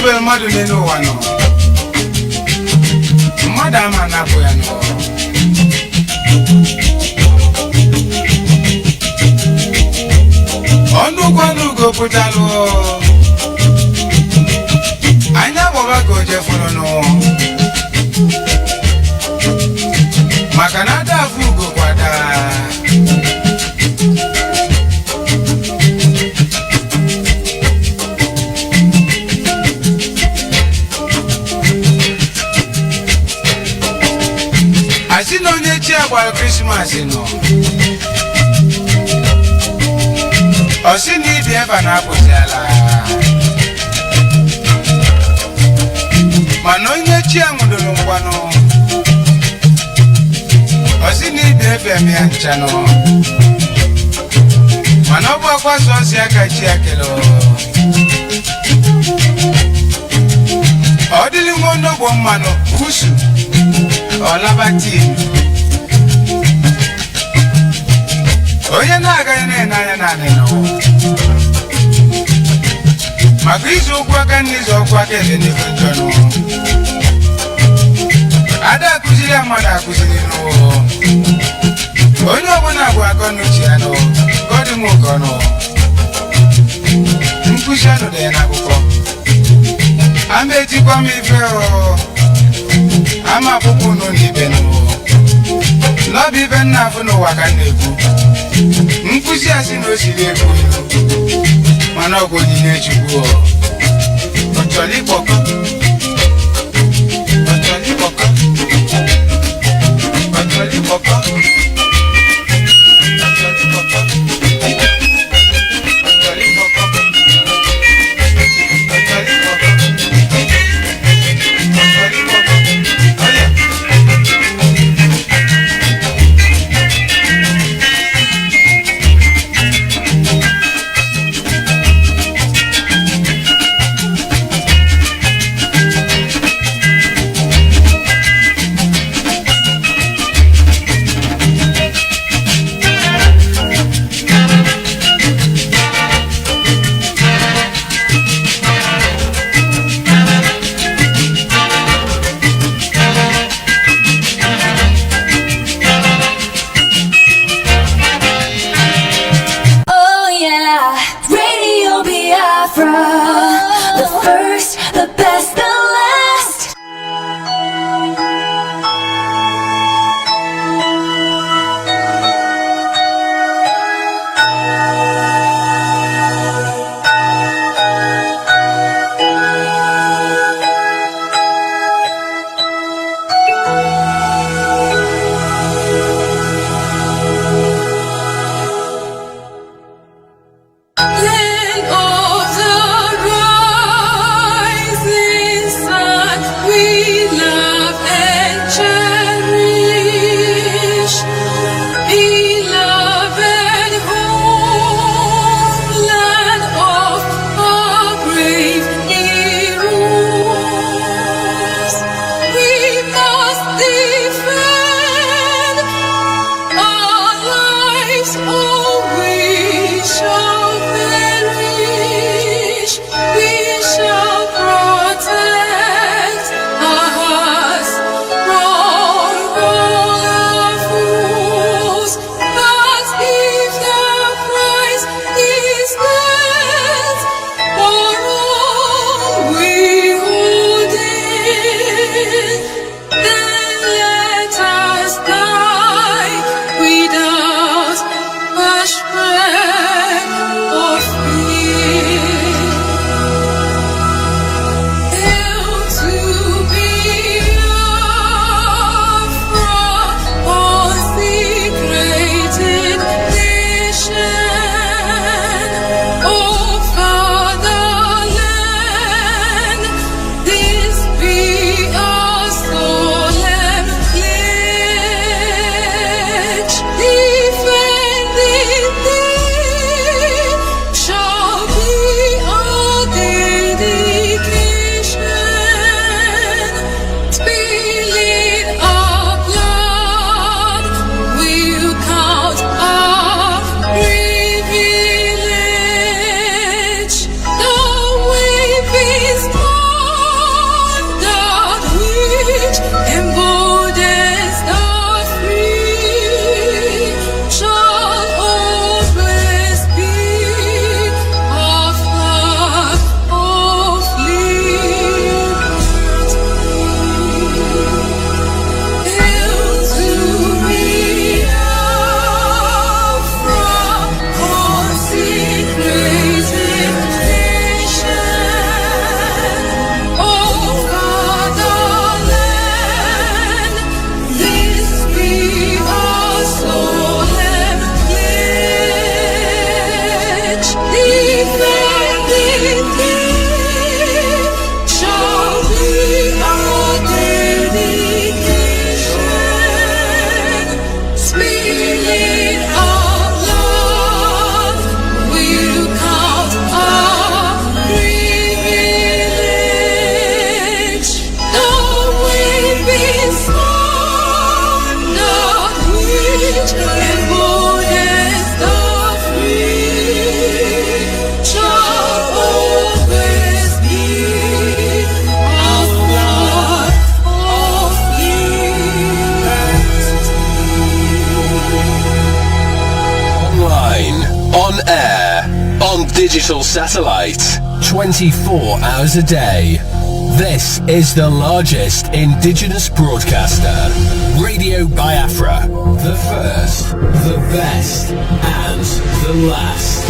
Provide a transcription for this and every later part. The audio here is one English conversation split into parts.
Well, mother, they know one. Madam, and Apoyano. Onu go putalo. I never go Jeff Makanada fugo kwada. I see no nature while Christmas, you know. I see need the ever apple. Manonya chiamundo no kwano. I see need the FM and channel. Manoba was on Siaka Chiakelo. I didn't want no one man Kusu or Labati. Oh, you're not going to Magrizo Quagan is all quacken in the journal. Ada Kuzia Mada Kuzino. Oh, no one I work on Luciano, Godimocono. Incusiano de Nabucco. I made you come if I'm a popo no libeno. Love even now for no Wakanebu. Incusiasi no Silebu. Manogo ni nechugo. Otoli poko. Otoli poko. Otoli poko. Otoli poko. Otoli poko. Otoli poko. Otoli poko. Oye. BIAFRA, the first, the best, the last. Land of the digital satellite, 24 hours a day. This is the largest indigenous broadcaster, Radio Biafra. The first, the best, and the last.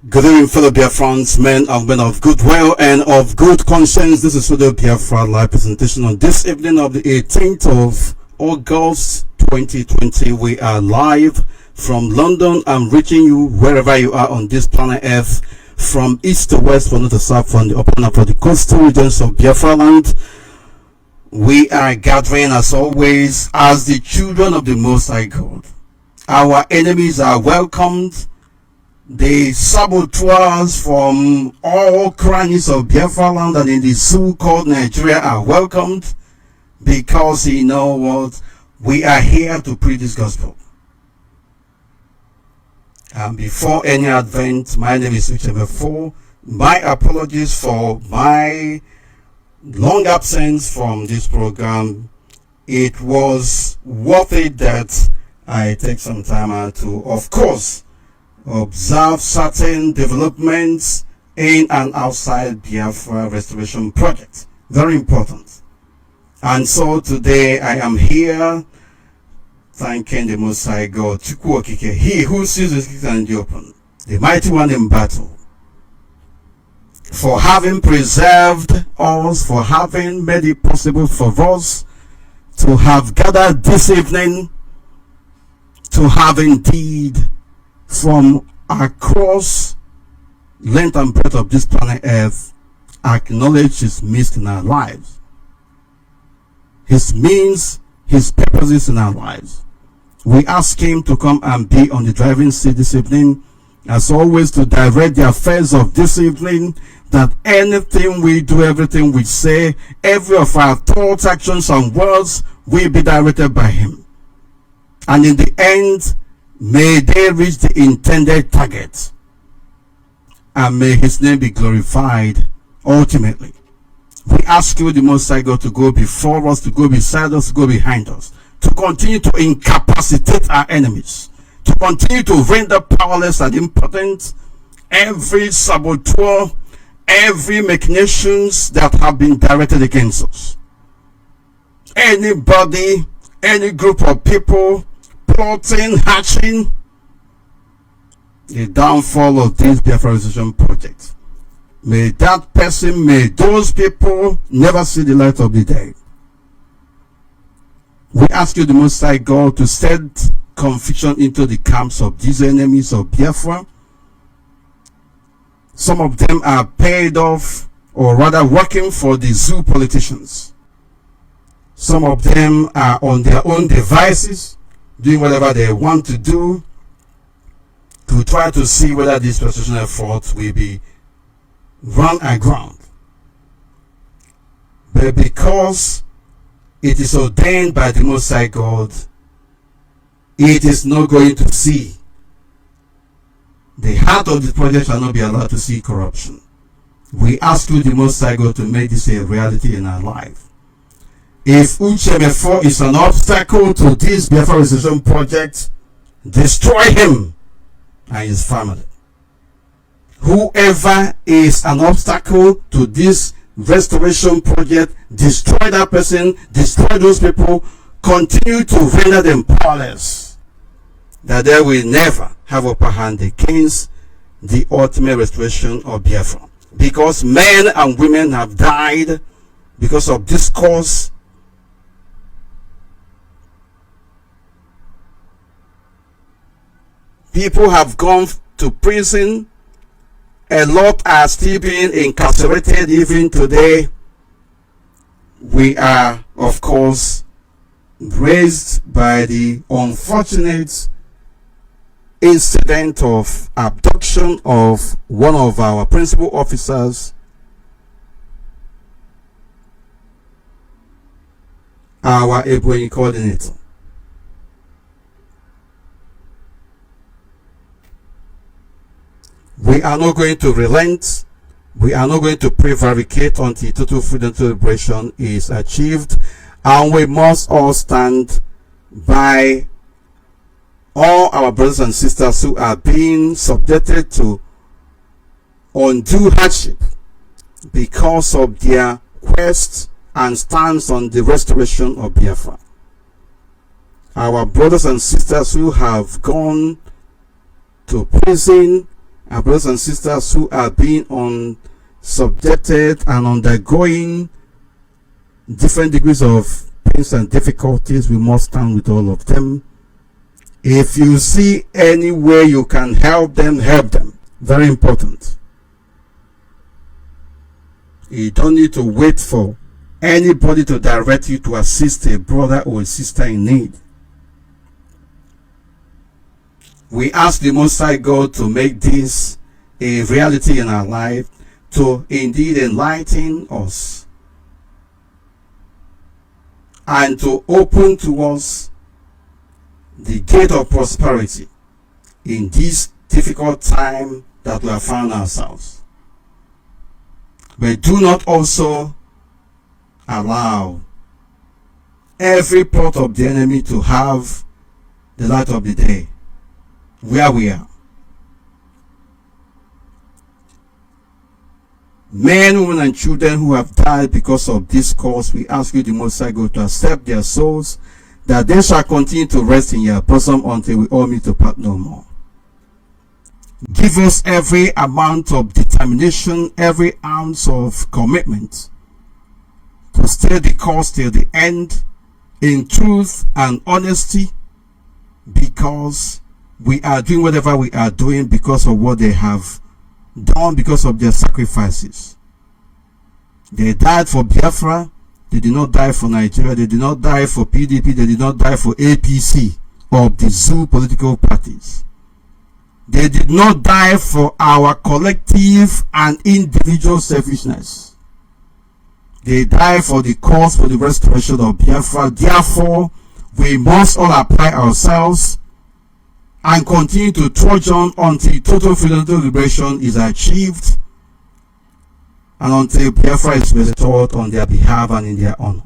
Good evening, fellow Biafrans, men and women of goodwill and of good conscience. This is the Biafra live presentation on this evening of the 18th of August 2020. We are live from London. I'm reaching you wherever you are on this planet Earth, from east to west, from north to south, from the upper and for the coastal regions of Biafra land. We are gathering as always as the children of the Most High God. Our enemies are welcomed. The saboteurs from all crannies of Biafra land and in the so-called Nigeria are welcomed, because you know what? We are here to preach this gospel. And before any advent, my name is Richard 4. My apologies for my long absence from this program. It was worth it that I take some time out to, of course, observe certain developments in and outside Biafra restoration project. Very important. And so today I am here thanking the Most High God, He who sees the secret and the open, the mighty one in battle, for having preserved us, for having made it possible for us to have gathered this evening, to have indeed from across length and breadth of this planet Earth acknowledge His midst in our lives, His means, His purposes in our lives. We ask Him to come and be on the driving seat this evening, as always, to direct the affairs of this evening, that anything we do, everything we say, every of our thoughts, actions and words will be directed by Him. And in the end, may they reach the intended target, and may His name be glorified ultimately. We ask you, the Most High God, to go before us, to go beside us, to go behind us, to continue to incapacitate our enemies, to continue to render powerless and impotent every saboteur, every machinations that have been directed against us. Anybody, any group of people plotting, hatching the downfall of this BIAFRA Resolution project. May that person, may those people never see the light of the day. We ask you, the Most High God, to send confusion into the camps of these enemies of Biafra. Some of them are paid off, or rather working for the zoo politicians. Some of them are on their own devices, doing whatever they want to do to try to see whether this persuasion effort will be run aground. But because it is ordained by the Most High God, it is not going to see. The heart of the project shall not be allowed to see corruption. We ask you, the Most High God, to make this a reality in our life. If Uchemefo is an obstacle to this BIAFRA Resolution project, destroy him and his family. Whoever is an obstacle to this restoration project, destroy that person, destroy those people, continue to render them powerless, that they will never have upper hand against the ultimate restoration of Biafra. Because men and women have died because of this cause. People have gone to prison. A lot are still being incarcerated even today. We are, of course, raised by the unfortunate incident of abduction of one of our principal officers, our Ebonyi coordinator. We are not going to relent. We are not going to prevaricate until total freedom to liberation is achieved. And we must all stand by all our brothers and sisters who are being subjected to undue hardship because of their quest and stance on the restoration of Biafra. Our brothers and sisters who have gone to prison, our brothers and sisters who are being subjected and undergoing different degrees of pains and difficulties, we must stand with all of them. If you see any way you can help them, help them. Very important. You don't need to wait for anybody to direct you to assist a brother or a sister in need. We ask the Most High God to make this a reality in our life, to indeed enlighten us and to open to us the gate of prosperity in this difficult time that we have found ourselves. But do not also allow every plot of the enemy to have the light of the day where we are. Men, women, and children who have died because of this cause, we ask you, the Most High God, to accept their souls, that they shall continue to rest in your bosom until we all meet to part no more. Give us every amount of determination, every ounce of commitment to stay the course till the end in truth and honesty, because we are doing whatever we are doing because of what they have done, because of their sacrifices. They died for Biafra. They did not die for Nigeria. They did not die for PDP. They did not die for APC or the zoo political parties. They did not die for our collective and individual selfishness. They died for the cause for the restoration of Biafra. Therefore, we must all apply ourselves and continue to trudge on until total freedom to liberation is achieved, and until Biafra is restored on their behalf and in their honor.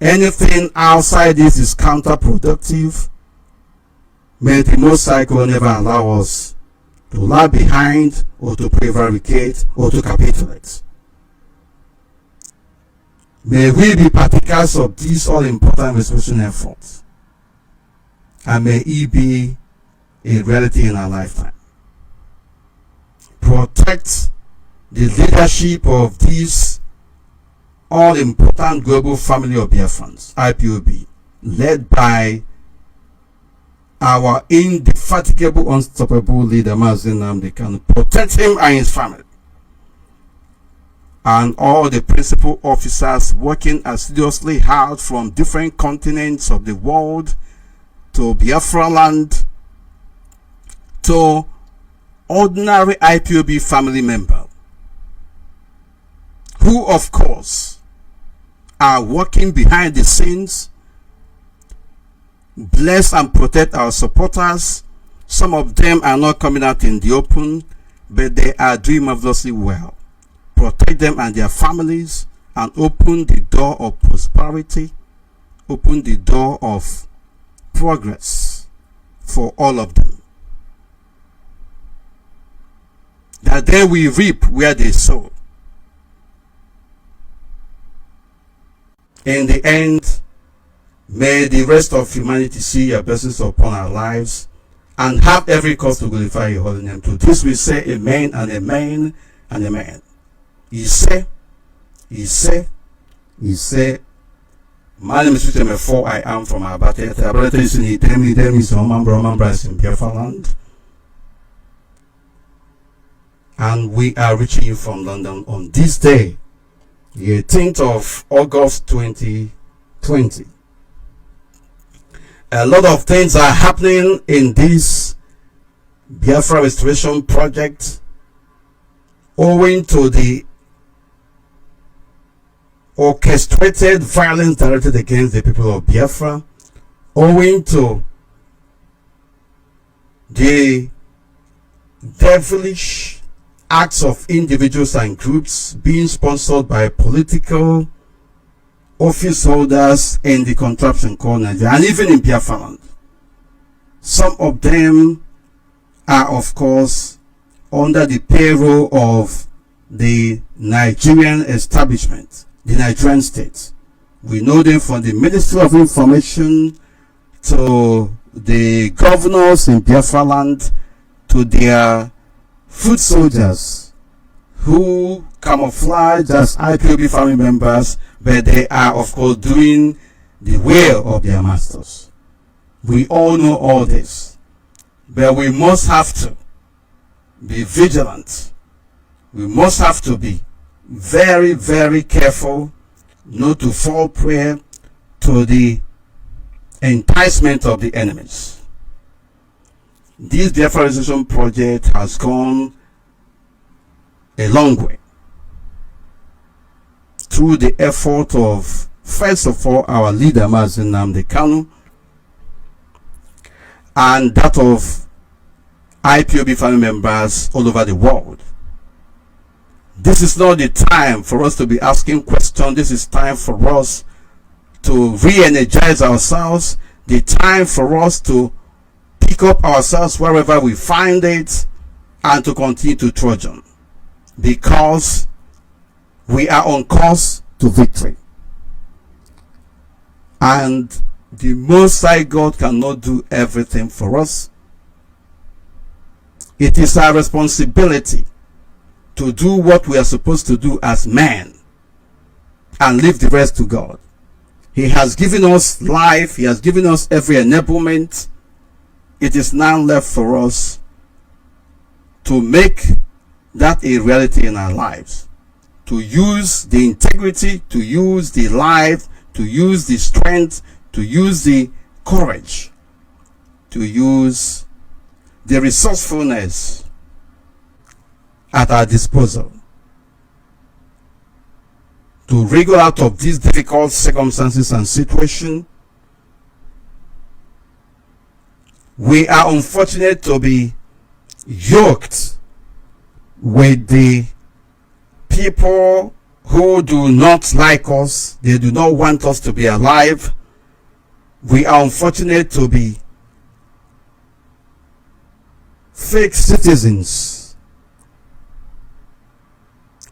Anything outside this is counterproductive. May the Most High God never allow us to lag behind, or to prevaricate, or to capitulate. May we be partakers of these all-important restoration efforts, and may it be a reality in our lifetime. Protect the leadership of this all-important global family of Biafrans, IPOB, led by our indefatigable, unstoppable leader, Mazi Nnamdi Kanu. Protect him and his family, and all the principal officers working assiduously hard from different continents of the world to Biafra land, to ordinary IPOB family member, who of course are working behind the scenes. Bless and protect our supporters. Some of them are not coming out in the open, but they are doing marvelously well. Protect them and their families, and open the door of prosperity, open the door of progress for all of them, that they will reap where they sow. In the end, may the rest of humanity see your blessings upon our lives and have every cause to glorify your holy name. To this we say amen and amen and amen. He said, my name is Switcheme 4. I am from Abate. Abate is in Idemi, is Omambra in Biafra land. And we are reaching you from London on this day, the 18th of August 2020. A lot of things are happening in this Biafra restoration project, owing to the orchestrated violence directed against the people of Biafra, owing to the devilish acts of individuals and groups being sponsored by political office holders in the contraption called Nigeria, and even in Biafra land. Some of them are of course under the payroll of the Nigerian establishment, the Nigerian state. We know them from the Ministry of Information to the governors in Biafra land, to their foot soldiers who camouflage as IPOB family members, but they are of course doing the will of their masters. We all know all this, but we must have to be vigilant. We must have to be very, very careful not to fall prey to the enticement of the enemies. This Biafraization project has gone a long way through the effort of, first of all, our leader Mazi Nnamdi Kanu, and that of IPOB family members all over the world. This is not the time for us to be asking questions. This is time for us to re-energize ourselves, the time for us to pick up ourselves wherever we find it and to continue to trudge on, because we are on course to victory. And the Most High God cannot do everything for us. It is our responsibility to do what we are supposed to do as men and leave the rest to God. He has given us life. He has given us every enablement. It is now left for us to make that a reality in our lives, to use the integrity, to use the life, to use the strength, to use the courage, to use the resourcefulness at our disposal to wriggle out of these difficult circumstances and situation. We are unfortunate to be yoked with the people who do not like us. They do not want us to be alive. We are unfortunate to be fake citizens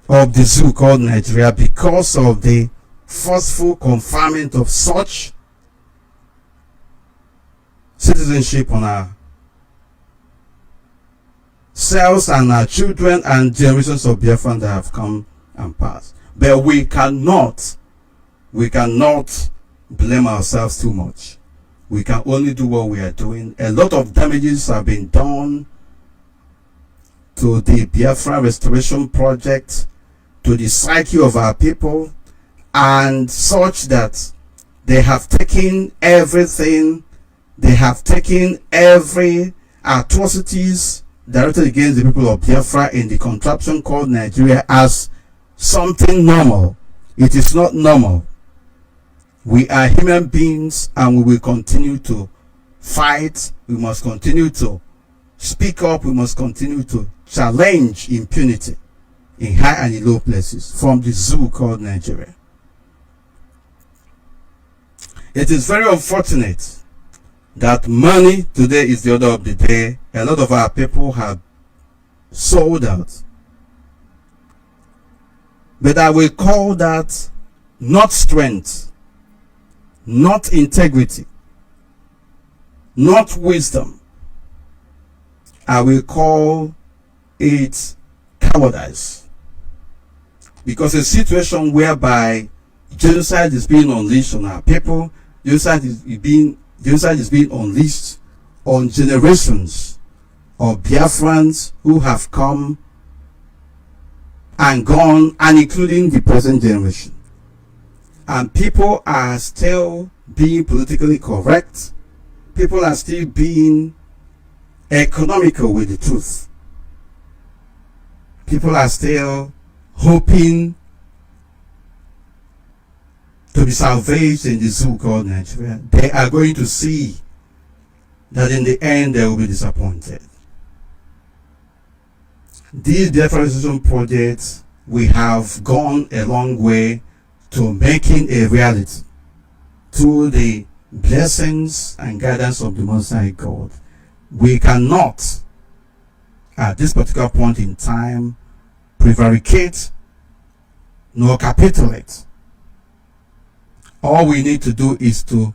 of the zoo called Nigeria because of the forceful conferment of such citizenship on our selves and our children and generations of Biafran that have come and passed. But we cannot blame ourselves too much. We can only do what we are doing. A lot of damages have been done to the Biafra restoration project, to the psyche of our people, and such that they have taken everything, they have taken every atrocities directed against the people of Biafra in the contraption called Nigeria as something normal. It is not normal. We are human beings and we will continue to fight. We must continue to speak up. We must continue to challenge impunity in high and in low places from the zoo called Nigeria. It is very unfortunate that money today is the order of the day. A lot of our people have sold out. But I will call that not strength, not integrity, not wisdom. I will call it cowardice. Because a situation whereby genocide is being unleashed on our people, genocide is being unleashed on generations of Biafrans who have come and gone, and including the present generation. And people are still being politically correct. People are still being economical with the truth. People are still hoping to be salvaged in the zoo called Nigeria. They are going to see that in the end they will be disappointed. These deforestation projects, we have gone a long way to making a reality through the blessings and guidance of the Most High God. We cannot, at this particular point in time, prevaricate nor capitulate. All we need to do is to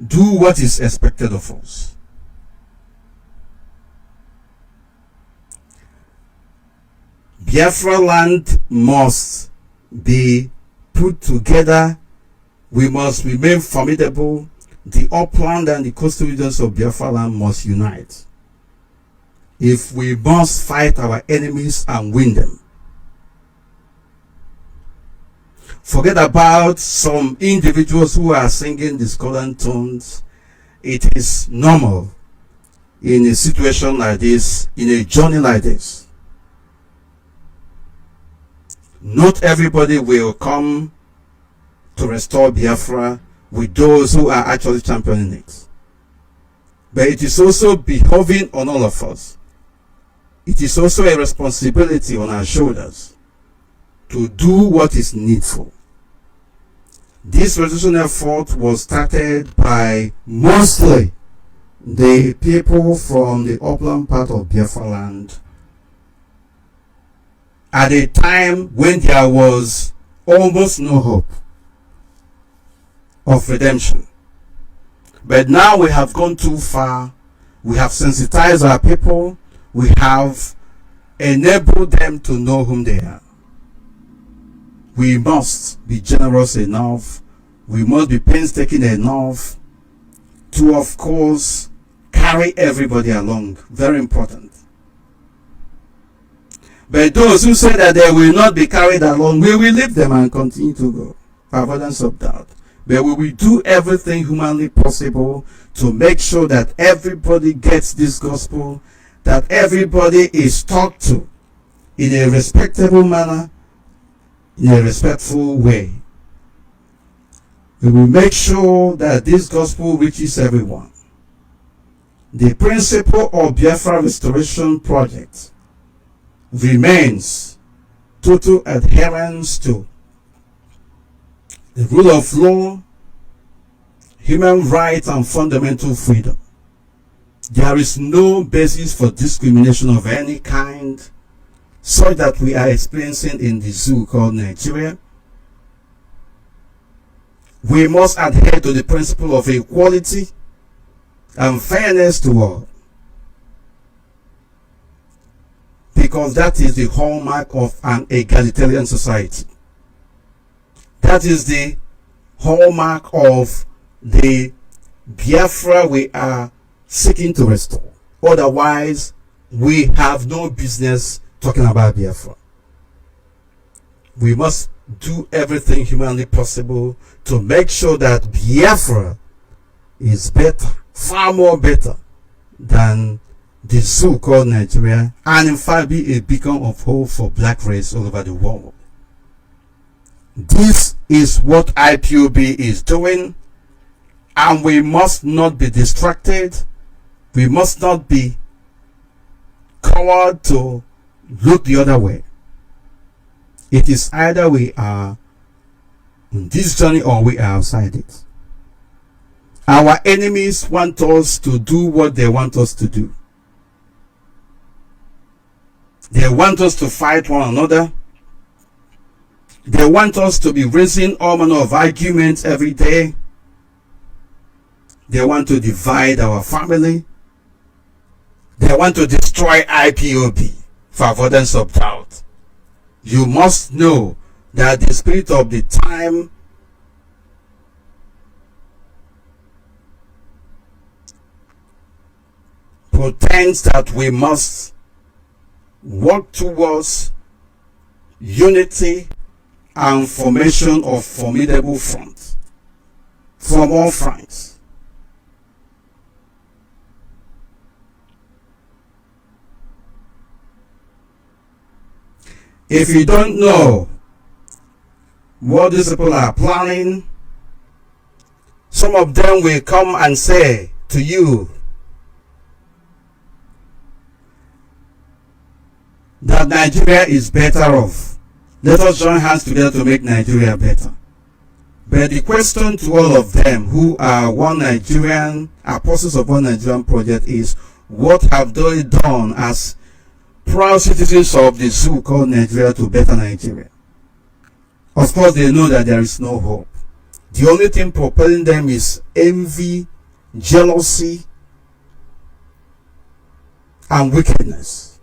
do what is expected of us. Biafra land must be put together. We must remain formidable. The upland and the coastal regions of Biafra land must unite. If we must fight our enemies and win them. Forget about some individuals who are singing discordant tones. It is normal in a situation like this, in a journey like this. Not everybody will come to restore Biafra with those who are actually championing it. But it is also behoving on all of us. It is also a responsibility on our shoulders to do what is needful. This restoration effort was started by mostly the people from the upland part of Biafra land at a time when there was almost no hope of redemption. But now we have gone too far. We have sensitized our people. We have enabled them to know whom they are. We must be generous enough. We must be painstaking enough to, of course, carry everybody along. Very important. But those who say that they will not be carried along, we will leave them and continue to go. Avoidance of doubt. But we will do everything humanly possible to make sure that everybody gets this gospel, that everybody is talked to in a respectable manner, in a respectful way. We will make sure that this gospel reaches everyone. The principle of Biafra Restoration Project remains total adherence to the rule of law, human rights, and fundamental freedom. There is no basis for discrimination of any kind, such that we are experiencing in the zoo called Nigeria. We must adhere to the principle of equality and fairness to all, because that is the hallmark of an egalitarian society. That is the hallmark of the Biafra we are seeking to restore. Otherwise, we have no business talking about Biafra. We must do everything humanly possible to make sure that Biafra is better, far more better than the zoo called Nigeria, and in fact be a beacon of hope for black race all over the world. This is what IPOB is doing, and we must not be distracted. We must not be coward to look the other way. It is either we are in this journey or we are outside it. Our enemies want us to do what they want us to do. They want us to fight one another. They want us to be raising all manner of arguments every day. They want to divide our family. They want to destroy IPOB for avoidance of doubt. You must know that the spirit of the time portends that we must work towards unity and formation of formidable front from all fronts. If you don't know what these people are planning, some of them will come and say to you that Nigeria is better off. Let us join hands together to make Nigeria better. But the question to all of them who are one Nigerian, apostles of one Nigerian project, is what have they done as proud citizens of the zoo called Nigeria to better Nigeria? Of course, they know that there is no hope. The only thing propelling them is envy, jealousy, and wickedness.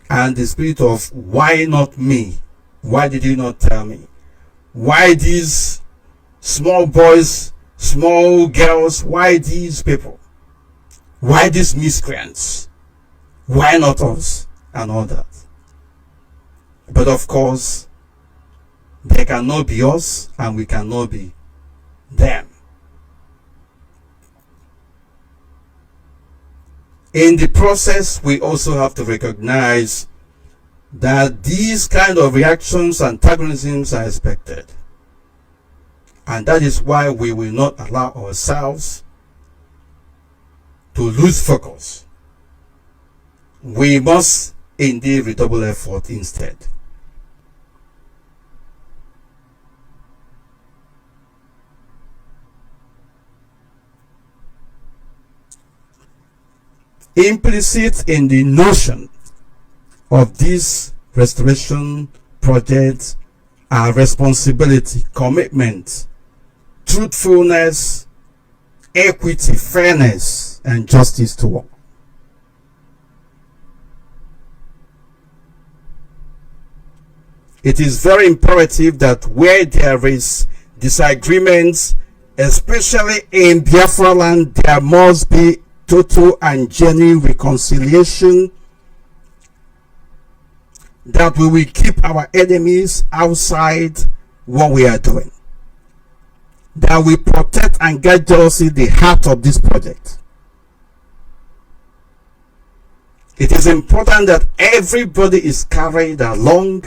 And the spirit of, why not me? Why did you not tell me? Why these small boys, small girls? Why these people? Why these miscreants? Why not us? And all that. But of course, they cannot be us and we cannot be them. In the process, we also have to recognize that these kind of reactions, antagonisms are expected. And that is why we will not allow ourselves to lose focus. We must indeed redouble effort instead. Implicit in the notion of this restoration project are responsibility, commitment, truthfulness, equity, fairness, and justice to all. It is very imperative that where there is disagreements, especially in Biafra land, there must be total and genuine reconciliation, that we will keep our enemies outside what we are doing, that we protect and guide jealously the heart of this project. It is important that everybody is carried along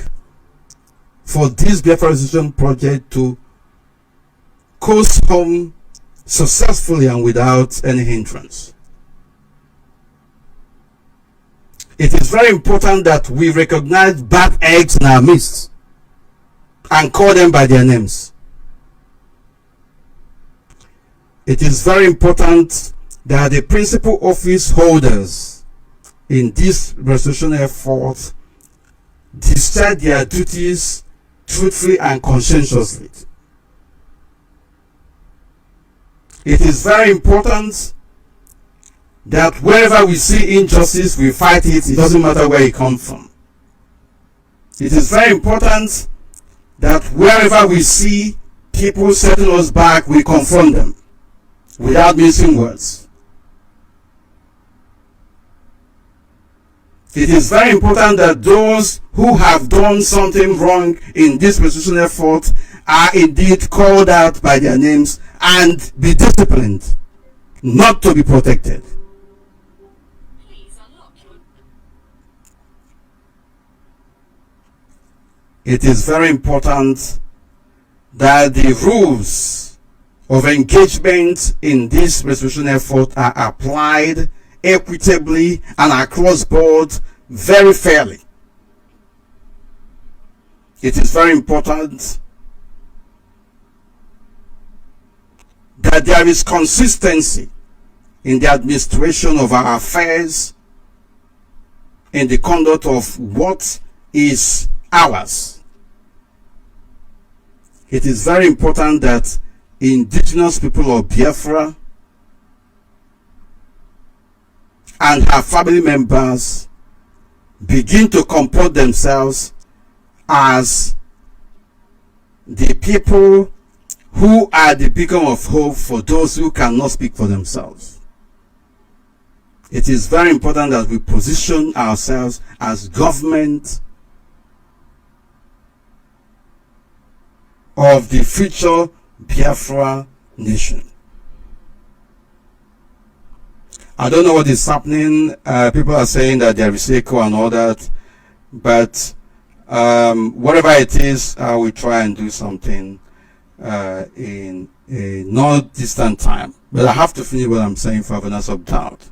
for this Biafra Restoration project to coast home successfully and without any hindrance. It is very important that we recognize bad eggs in our midst and call them by their names. It is very important that the principal office holders in this restoration effort discharge their duties truthfully and conscientiously. It is very important that wherever we see injustice, we fight it. It doesn't matter where it comes from. It is very important that wherever we see people setting us back, we confront them without mincing words. It is very important that those who have done something wrong in this restitution effort are indeed called out by their names and be disciplined, not to be protected. It is very important that the rules of engagement in this restoration effort are applied equitably and across board very fairly. It is very important that there is consistency in the administration of our affairs, in the conduct of what is ours. It is very important that indigenous people of Biafra and her family members begin to comport themselves as the people who are the beacon of hope for those who cannot speak for themselves. It is very important that we position ourselves as government of the future Biafra nation. I don't know what is happening. People are saying that there is echo and all that, but whatever it is, I will try and do something in a not distant time. But I have to finish what I'm saying for avoidance of doubt.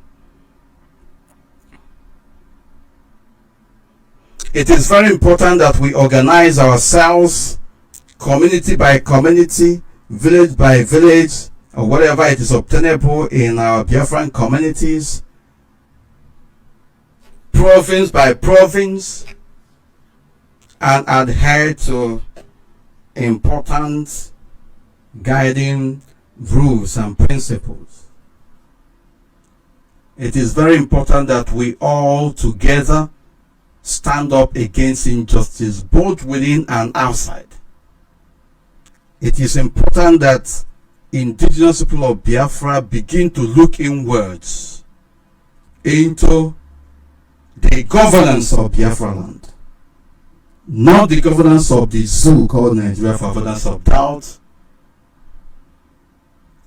It is very important that we organize ourselves community by community, village by village, or whatever it is obtainable in our Biafran communities, province by province, and adhere to important guiding rules and principles. It is very important that we all together stand up against injustice, both within and outside. It is important that indigenous people of Biafra begin to look inwards into the governance of Biafra land, not the governance of the zoo called Nigeria for avoidance of doubt.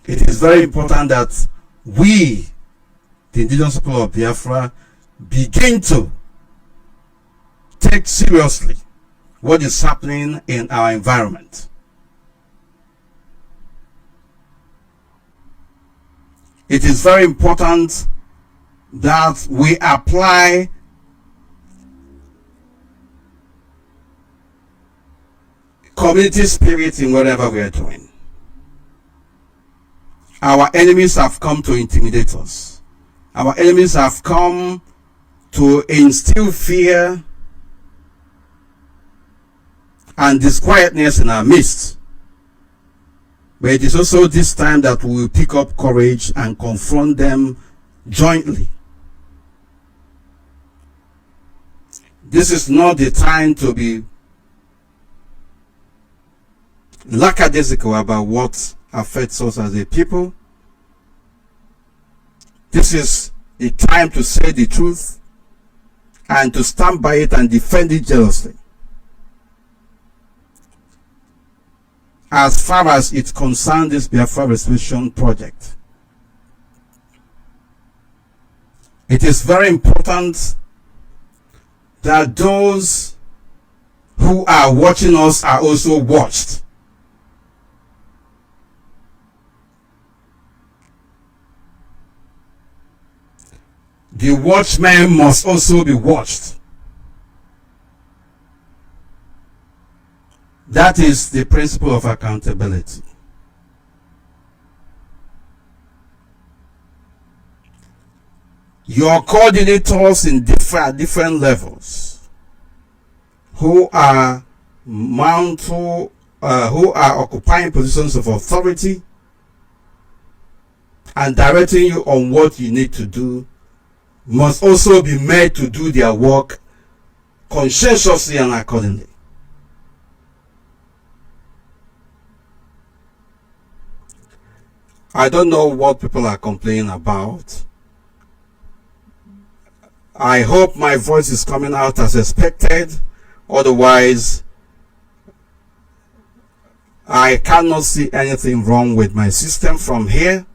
It is very important that we, the indigenous people of Biafra, begin to take seriously what is happening in our environment. It is very important that we apply community spirit in whatever we are doing. Our enemies have come to intimidate us. Our enemies have come to instill fear and disquietness in our midst. But it is also this time that we will pick up courage and confront them jointly. This is not the time to be lackadaisical about what affects us as a people. This is the time to say the truth and to stand by it and defend it jealously, as far as it concerns this Biafra Restoration project. It is very important that those who are watching us are also watched. The watchmen must also be watched. That is the principle of accountability. your coordinators in different levels who are who are occupying positions of authority and directing you on what you need to do must also be made to do their work conscientiously and accordingly. I don't know what people are complaining about. I hope my voice is coming out as expected. Otherwise, I cannot see anything wrong with my system from here.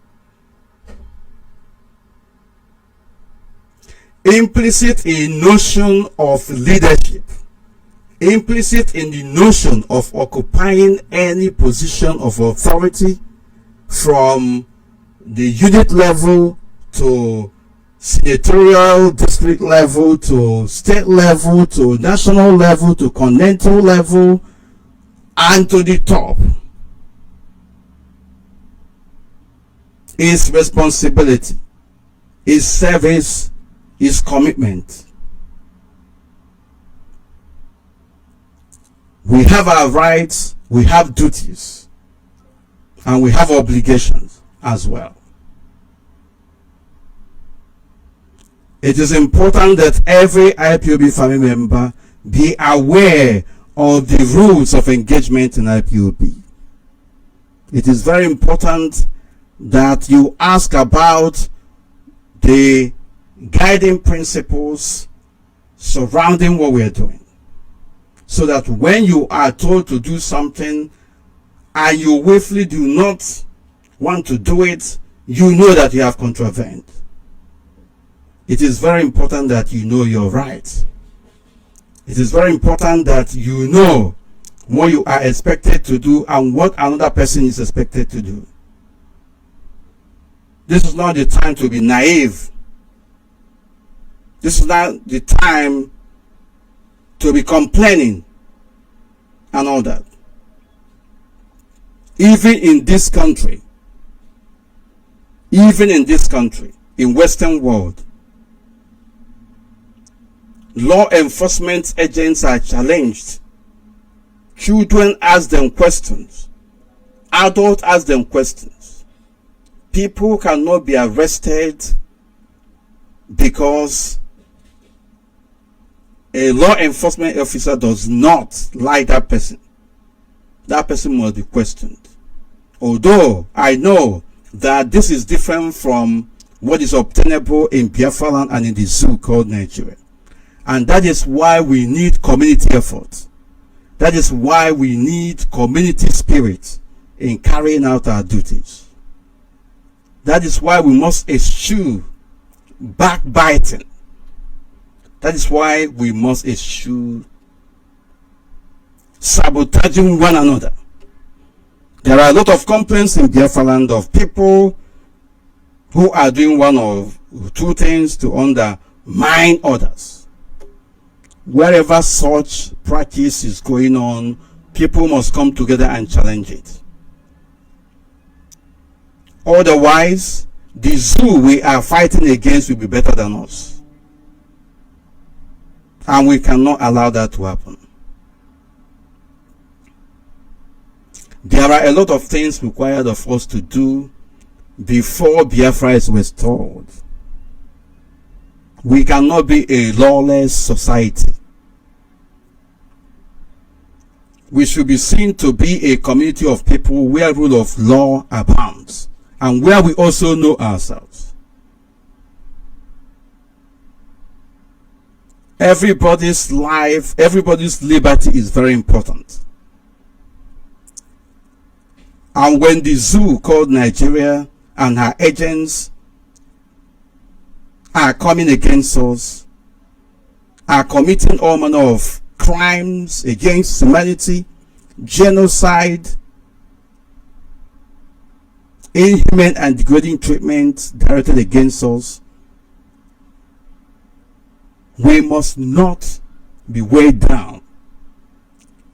Implicit in notion of leadership, implicit in the notion of occupying any position of authority from the unit level to senatorial district level to state level to national level to continental level and to the top is responsibility, is service, is commitment. We have our rights, we have duties, and we have obligations as well. It is important that every IPOB family member be aware of the rules of engagement in IPOB. It is very important that you ask about the guiding principles surrounding what we are doing, so that when you are told to do something and you willfully do not want to do it, you know that you have contravened. It is very important that you know your rights. It is very important that you know what you are expected to do and what another person is expected to do. This is not the time to be naive. This is not the time to be complaining and all that. Even in this country, in Western world, law enforcement agents are challenged. Children ask them questions. Adults ask them questions. People cannot be arrested because a law enforcement officer does not like that person. That person must be questioned. Although I know that this is different from what is obtainable in Biafra land and in the zoo called Nigeria. And that is why we need community effort. That is why we need community spirit in carrying out our duties. That is why we must eschew backbiting. That is why we must eschew sabotaging one another. There are a lot of complaints in Biafra land of people who are doing one of two things to undermine others. Wherever such practice is going on, people must come together and challenge it. Otherwise, the zoo we are fighting against will be better than us. And we cannot allow that to happen. There are a lot of things required of us to do before Biafra is restored. We cannot be a lawless society. We should be seen to be a community of people where rule of law abounds and where we also know ourselves. Everybody's life, everybody's liberty is very important. And when the zoo called Nigeria and her agents are coming against us, are committing all manner of crimes against humanity, genocide, inhuman and degrading treatment directed against us, we must not be weighed down.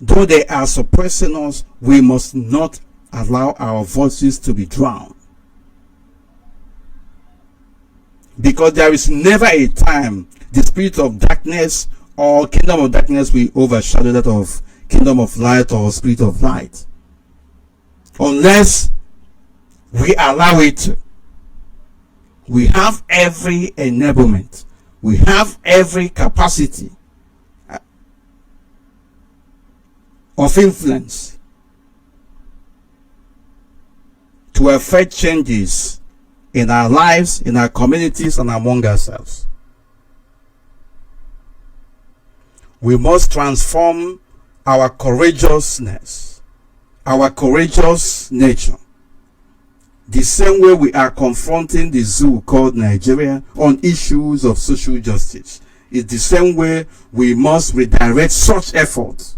Though they are suppressing us, we must not allow our voices to be drowned. Because there is never a time the spirit of darkness or kingdom of darkness will overshadow that of kingdom of light or spirit of light, unless we allow it to. We have every enablement, we have every capacity of influence to affect changes in our lives, in our communities, and among ourselves. We must transform our courageousness, our courageous nature, the same way we are confronting the zoo called Nigeria on issues of social justice. It's the same way we must redirect such efforts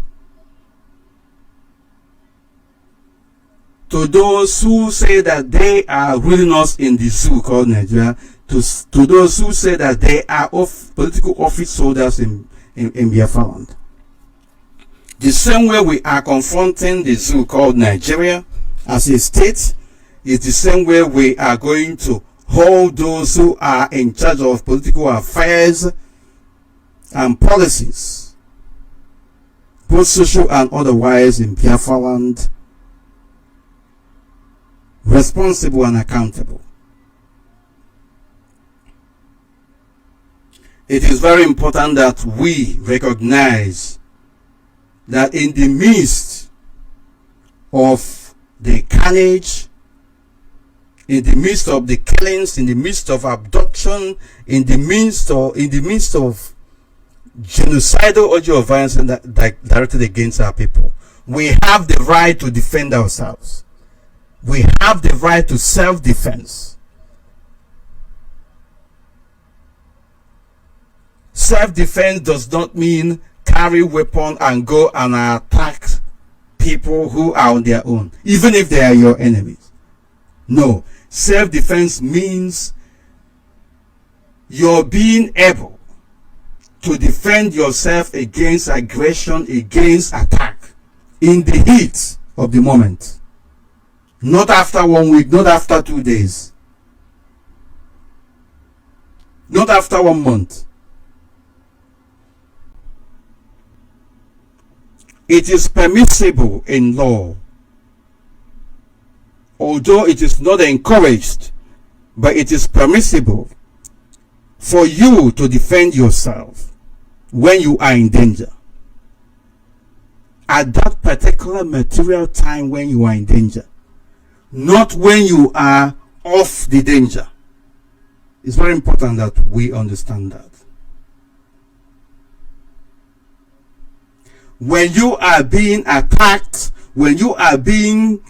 to those who say that they are ruling us in the zoo called Nigeria, to those who say that they are political office holders in Biafra land. The same way we are confronting the zoo called Nigeria as a state, is the same way we are going to hold those who are in charge of political affairs and policies, both social and otherwise, in Biafra land, responsible and accountable. It is very important that we recognize that in the midst of the carnage, in the midst of the killings, in the midst of abduction, in the midst of genocidal audio of violence directed against our people, we have the right to defend ourselves. We have the right to self-defense. Self-defense does not mean carry weapon and go and attack people who are on their own, even if they are your enemies. No. Self-defense means you're being able to defend yourself against aggression, against attack, in the heat of the moment. Not after 1 week, not after 2 days, not after 1 month. It is permissible in law, although it is not encouraged, but it is permissible for you to defend yourself when you are in danger. At that particular material time when you are in danger, not when you are off the danger. It's very important that we understand that. When you are being attacked, when you are being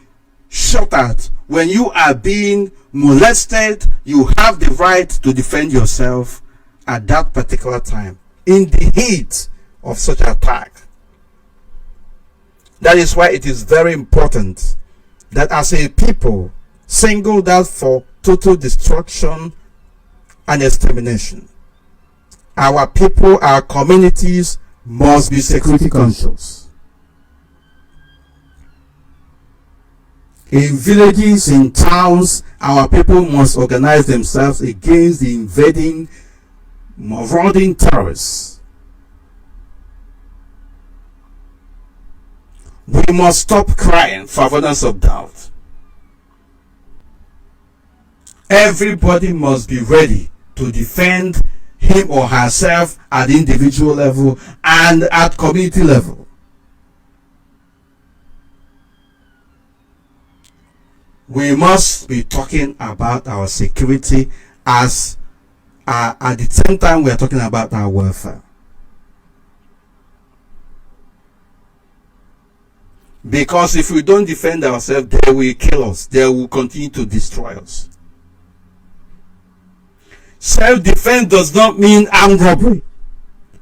shot at, when you are being molested, you have the right to defend yourself at that particular time, in the heat of such attack. That is why it is very important that as a people singled out for total destruction and extermination, our people, our communities must be security conscious. In villages, in towns, our people must organize themselves against the invading, marauding terrorists. We must stop crying for avoidance of doubt. Everybody must be ready to defend him or herself at individual level and at community level. We must be talking about our security as at the same time we are talking about our welfare. Because if we don't defend ourselves, they will kill us. They will continue to destroy us. Self-defense does not mean armed robbery.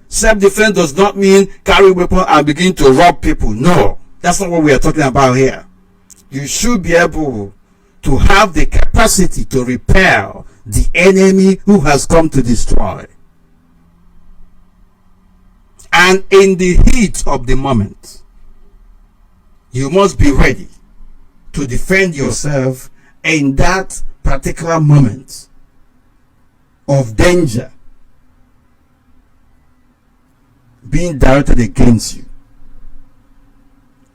Self-defense does not mean carry weapon and begin to rob people. No, that's not what we are talking about here. You should be able to have the capacity to repel the enemy who has come to destroy. And in the heat of the moment, you must be ready to defend yourself in that particular moment. of danger being directed against you.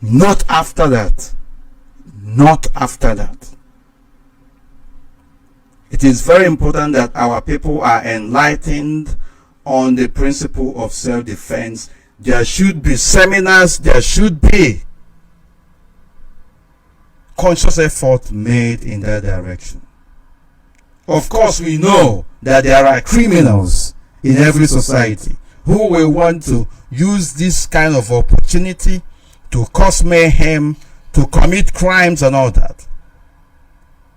Not after that. Not after that. It is very important that our people are enlightened on the principle of self-defense. There should be seminars, there should be conscious effort made in that direction. Of course, we know that there are criminals in every society who will want to use this kind of opportunity to cause mayhem, to commit crimes and all that.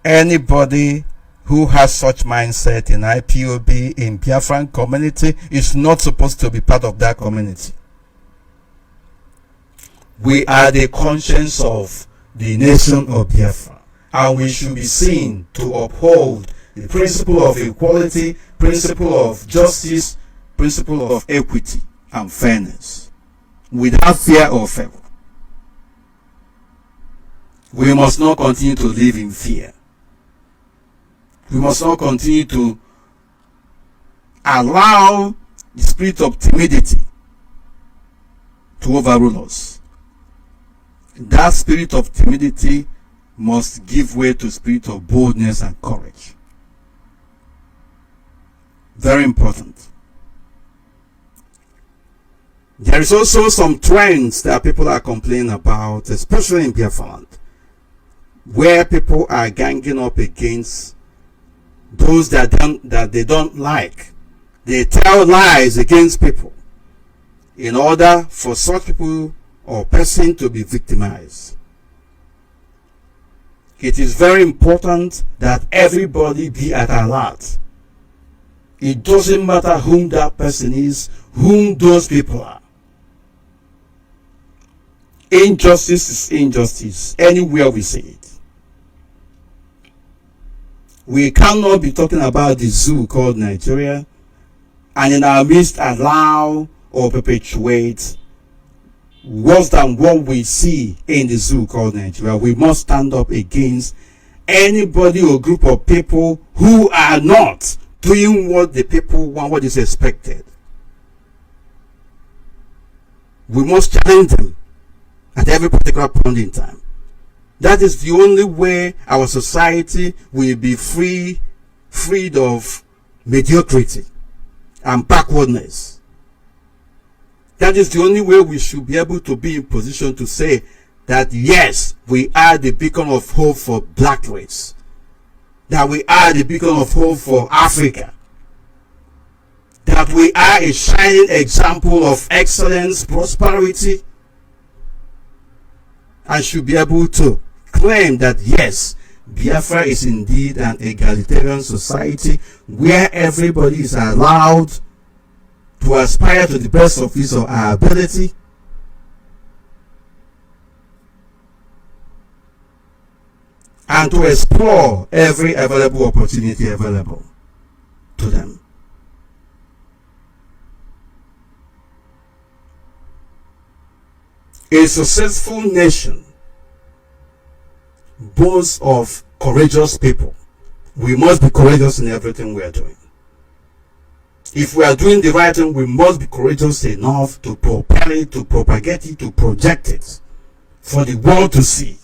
Anybody who has such mindset in IPOB, in Biafran community, is not supposed to be part of that community. We are the conscience of the nation of Biafra, and we should be seen to uphold the principle of equality, principle of justice, principle of equity and fairness, without fear or favor. We must not continue to live in fear. We must not continue to allow the spirit of timidity to overrule us. That spirit of timidity must give way to spirit of boldness and courage. Very important. There is also some trends that people are complaining about, especially in Biafra land, where people are ganging up against those that they don't like. They tell lies against people in order for such people or person to be victimized. It is very important that everybody be at alert. It doesn't matter whom that person is, whom those people are. Injustice is injustice anywhere we see it. We cannot be talking about the zoo called Nigeria and in our midst allow or perpetuate worse than what we see in the zoo called Nigeria. We must stand up against anybody or group of people who are not doing what the people want, what is expected. We must challenge them at every particular point in time. That is the only way our society will be freed of mediocrity and backwardness. That is the only way we should be able to be in position to say that yes, we are the beacon of hope for black race. That we are the beacon of hope for Africa. That we are a shining example of excellence, prosperity, and should be able to claim that yes, Biafra is indeed an egalitarian society where everybody is allowed to aspire to the best of his or her ability, and to explore every available opportunity available to them. A successful nation boasts of courageous people. We must be courageous in everything we are doing. If we are doing the right thing, we must be courageous enough to propel it, to propagate it, to project it for the world to see.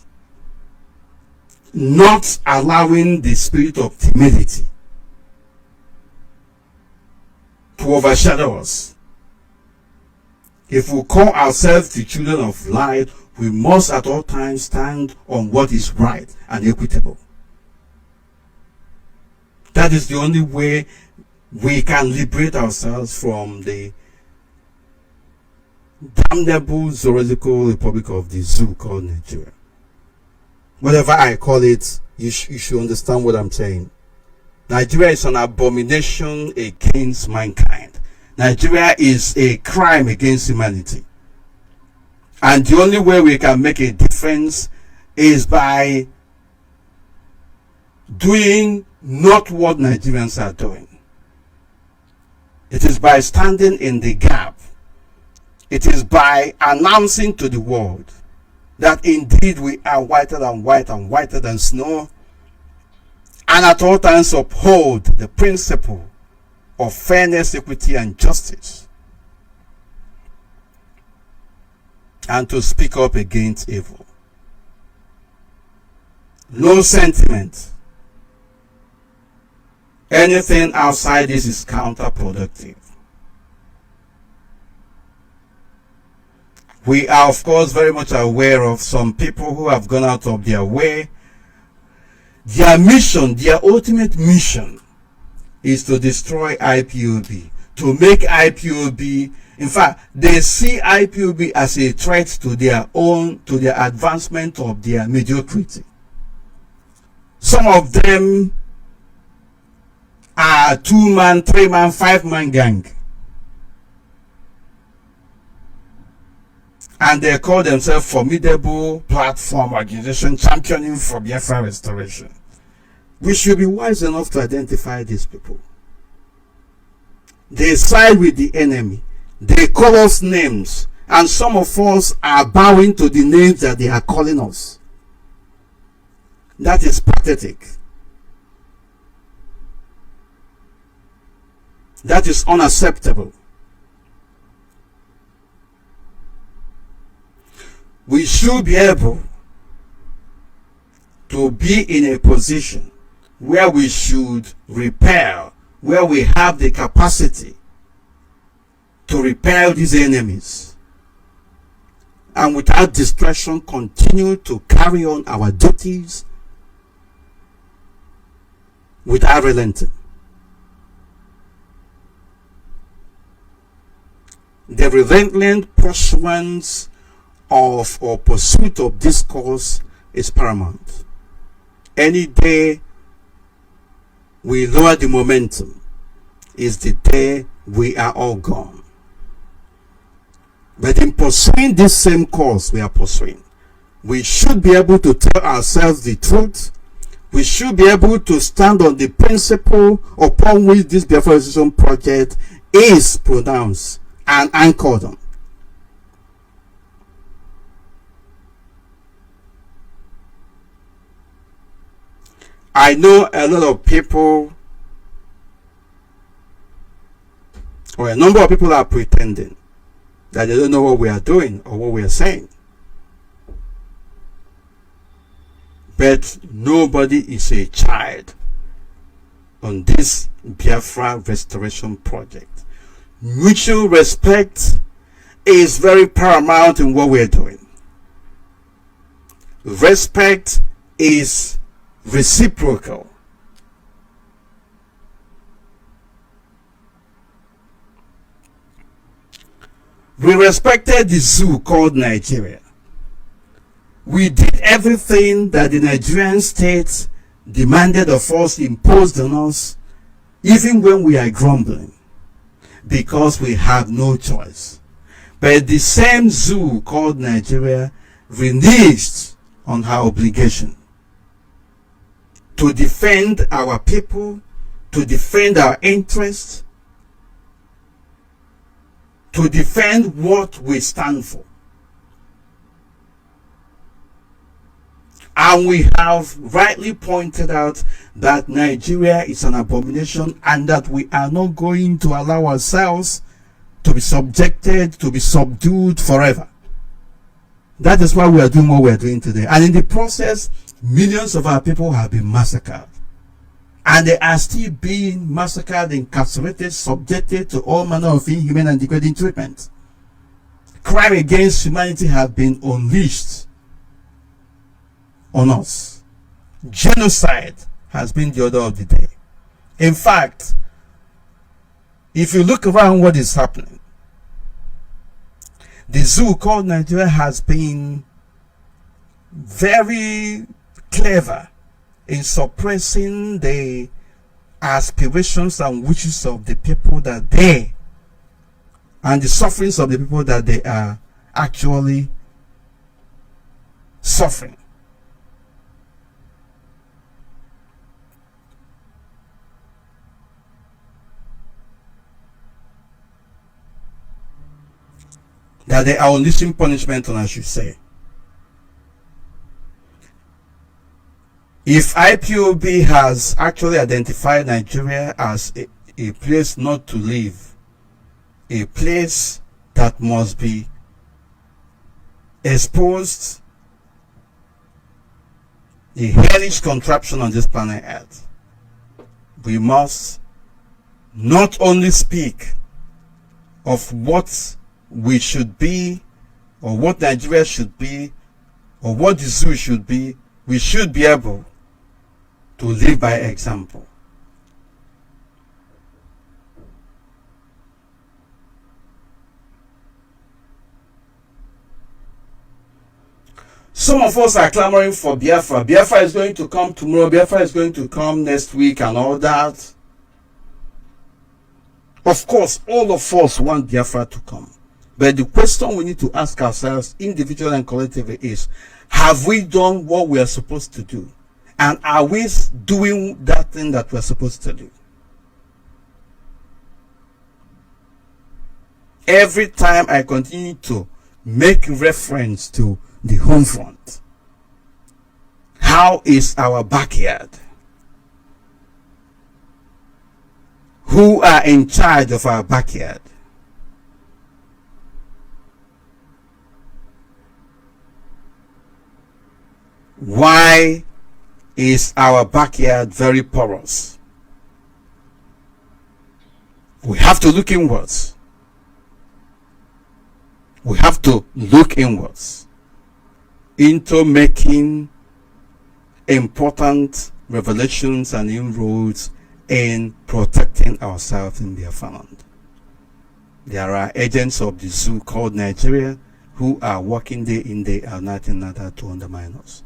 Not allowing the spirit of timidity to overshadow us. If we call ourselves the children of light, we must at all times stand on what is right and equitable. That is the only way we can liberate ourselves from the damnable zoological republic of the zoo called Nigeria. Whatever I call it, you should understand what I'm saying. Nigeria is an abomination against mankind. Nigeria is a crime against humanity. And the only way we can make a difference is by doing not what Nigerians are doing. It is by standing in the gap. It is by announcing to the world that indeed we are whiter than white and whiter than snow, and at all times uphold the principle of fairness, equity, and justice, and to speak up against evil. No sentiment. Anything outside this is counterproductive. We are, of course, very much aware of some people who have gone out of their way. Their mission, their ultimate mission, is to destroy IPOB, to make IPOB, in fact, they see IPOB as a threat to their advancement of their mediocrity. Some of them are 2-man, 3-man, 5-man gang. And they call themselves Formidable Platform Organization championing for BIAFRA restoration. We should be wise enough to identify these people. They side with the enemy. They call us names. And some of us are bowing to the names that they are calling us. That is pathetic. That is unacceptable. We should be able to be in a position where we should repel, where we have the capacity to repel these enemies, and without distraction continue to carry on our duties without relenting. The relentless pursuance of or pursuit of this cause is paramount. Any day we lower the momentum is the day we are all gone. But in pursuing this same cause we are pursuing, we should be able to tell ourselves the truth. We should be able to stand on the principle upon which this BIAFRA Restoration project is pronounced and anchored on. I know a lot of people, or a number of people, are pretending that they don't know what we are doing or what we are saying. But nobody is a child on this BIAFRA restoration project. Mutual respect is very paramount in what we are doing. Respect is reciprocal. We respected the zoo called Nigeria. We did everything that the Nigerian state demanded of us, imposed on us, even when we are grumbling, because we have no choice. But the same zoo called Nigeria reneged on her obligation to defend our people, to defend our interests, to defend what we stand for. And we have rightly pointed out that Nigeria is an abomination and that we are not going to allow ourselves to be subjected, to be subdued forever. That is why we are doing what we are doing today. And in the process, millions of our people have been massacred. And they are still being massacred, incarcerated, subjected to all manner of inhuman and degrading treatment. Crime against humanity have been unleashed on us. Genocide has been the order of the day. In fact, if you look around what is happening, the zoo called Nigeria has been very clever in suppressing the aspirations and wishes of the people that they, and the sufferings of the people that they are actually suffering. That they are unleashing punishment on, I should say. If IPOB has actually identified Nigeria as a place not to live, a place that must be exposed, a hellish contraption on this planet Earth. We must not only speak of what we should be, or what Nigeria should be, or what the zoo should be, we should be able to live by example. Some of us are clamoring for Biafra. Biafra is going to come tomorrow. Biafra is going to come next week and all that. Of course, all of us want Biafra to come. But the question we need to ask ourselves, individually and collectively, is, have we done what we are supposed to do? And are we doing that thing that we're supposed to do? Every time I continue to make reference to the home front, how is our backyard? Who are in charge of our backyard? Why is our backyard very porous? We have to look inwards. We have to look inwards into making important revelations and inroads in protecting ourselves in Biafra land. There are agents of the zoo called Nigeria who are working day in, day out, night in, night out to undermine us.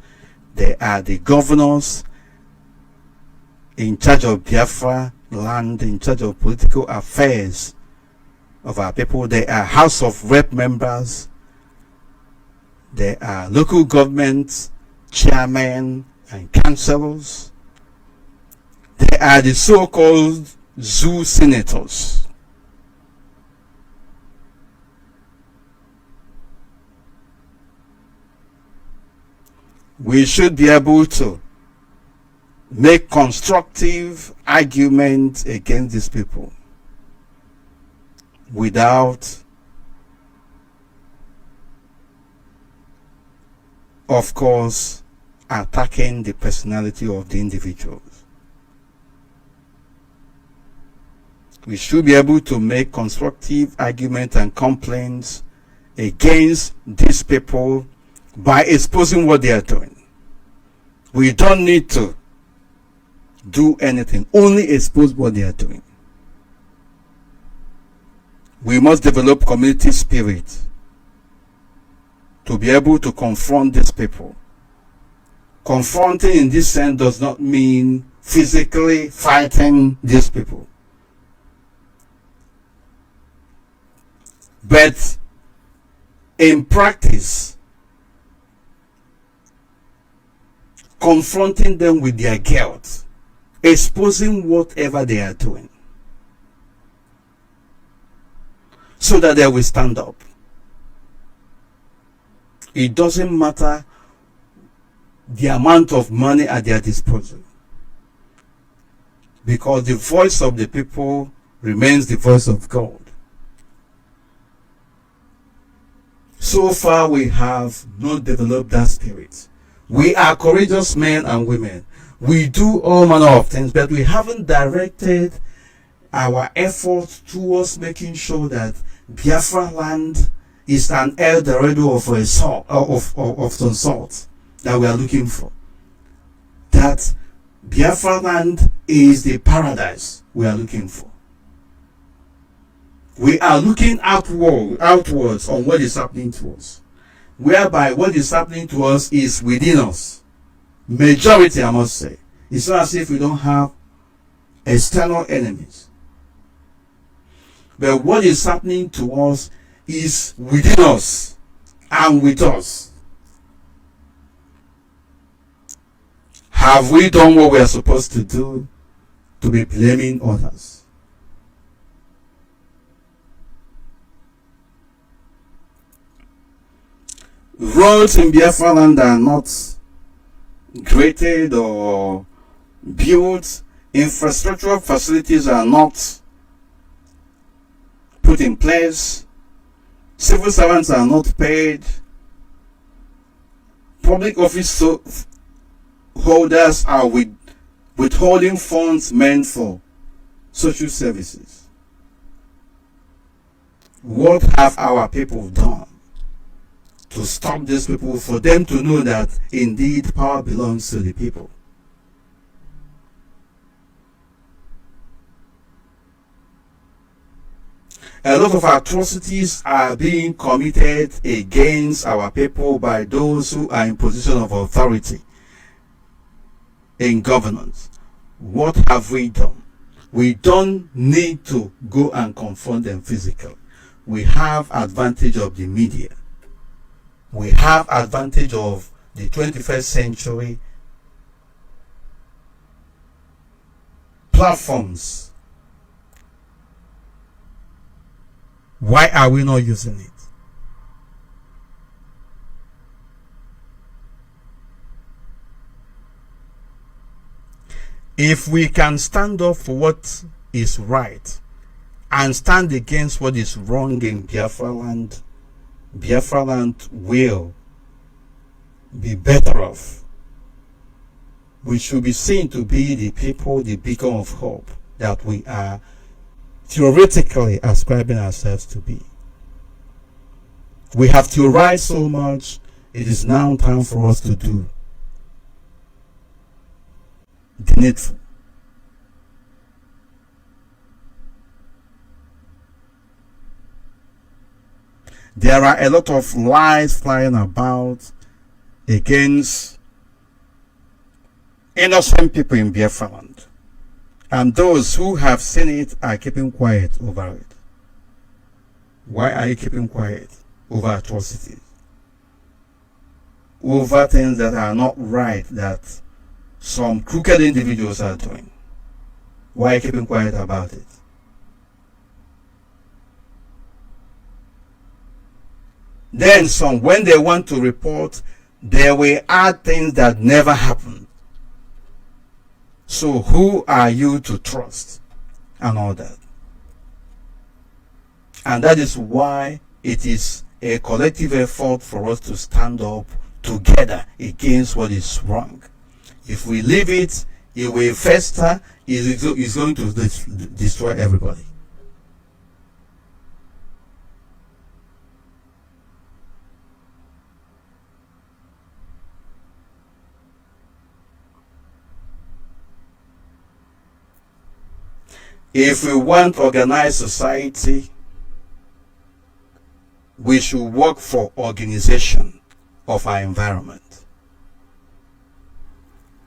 They are the governors in charge of Biafra land, in charge of political affairs of our people. They are House of Rep members. They are local government chairmen and councillors. They are the so-called zoo senators. We should be able to make constructive arguments against these people without, of course, attacking the personality of the individuals. We should be able to make constructive arguments and complaints against these people by exposing what they are doing. We don't need to do anything, only expose what they are doing. We must develop community spirit to be able to confront these people. Confronting in this sense does not mean physically fighting these people, but in practice, confronting them with their guilt, exposing whatever they are doing, so that they will stand up. It doesn't matter the amount of money at their disposal, because the voice of the people remains the voice of God. So far, we have not developed that spirit. We are courageous men and women. We do all manner of things, but we haven't directed our efforts towards making sure that Biafra land is an El Dorado of some sort that we are looking for. That Biafra land is the paradise we are looking for. We are looking outwards on what is happening to us, whereby what is happening to us is within us. Majority, I must say. It's not as if we don't have external enemies, but what is happening to us is within us and with us. Have we done what we are supposed to do to be blaming others? Roads in Biafra land are not graded or built. Infrastructural facilities are not put in place. Civil servants are not paid. Public office holders are withholding funds meant for social services. What have our people done to stop these people, for them to know that indeed power belongs to the people? A lot of atrocities are being committed against our people by those who are in position of authority in governance. What have we done? We don't need to go and confront them physically. We have advantage of the media. We have advantage of the 21st century platforms. Why are we not using it? If we can stand up for what is right and stand against what is wrong in Biafra land will be better off. We should be seen to be the people, the beacon of hope that we are theoretically ascribing ourselves to be. We have theorized so much, it is now time for us to do the needful. There are a lot of lies flying about against innocent people in Biafra land, and those who have seen it are keeping quiet over it. Why are you keeping quiet over atrocities, over things that are not right, that some crooked individuals are doing? Why are you keeping quiet about it? Then some, when they want to report, they will add things that never happened. So who are you to trust and all that? And that is why it is a collective effort for us to stand up together against what is wrong. If we leave it, it will fester, it's going to destroy everybody. If we want organized society, we should work for organization of our environment.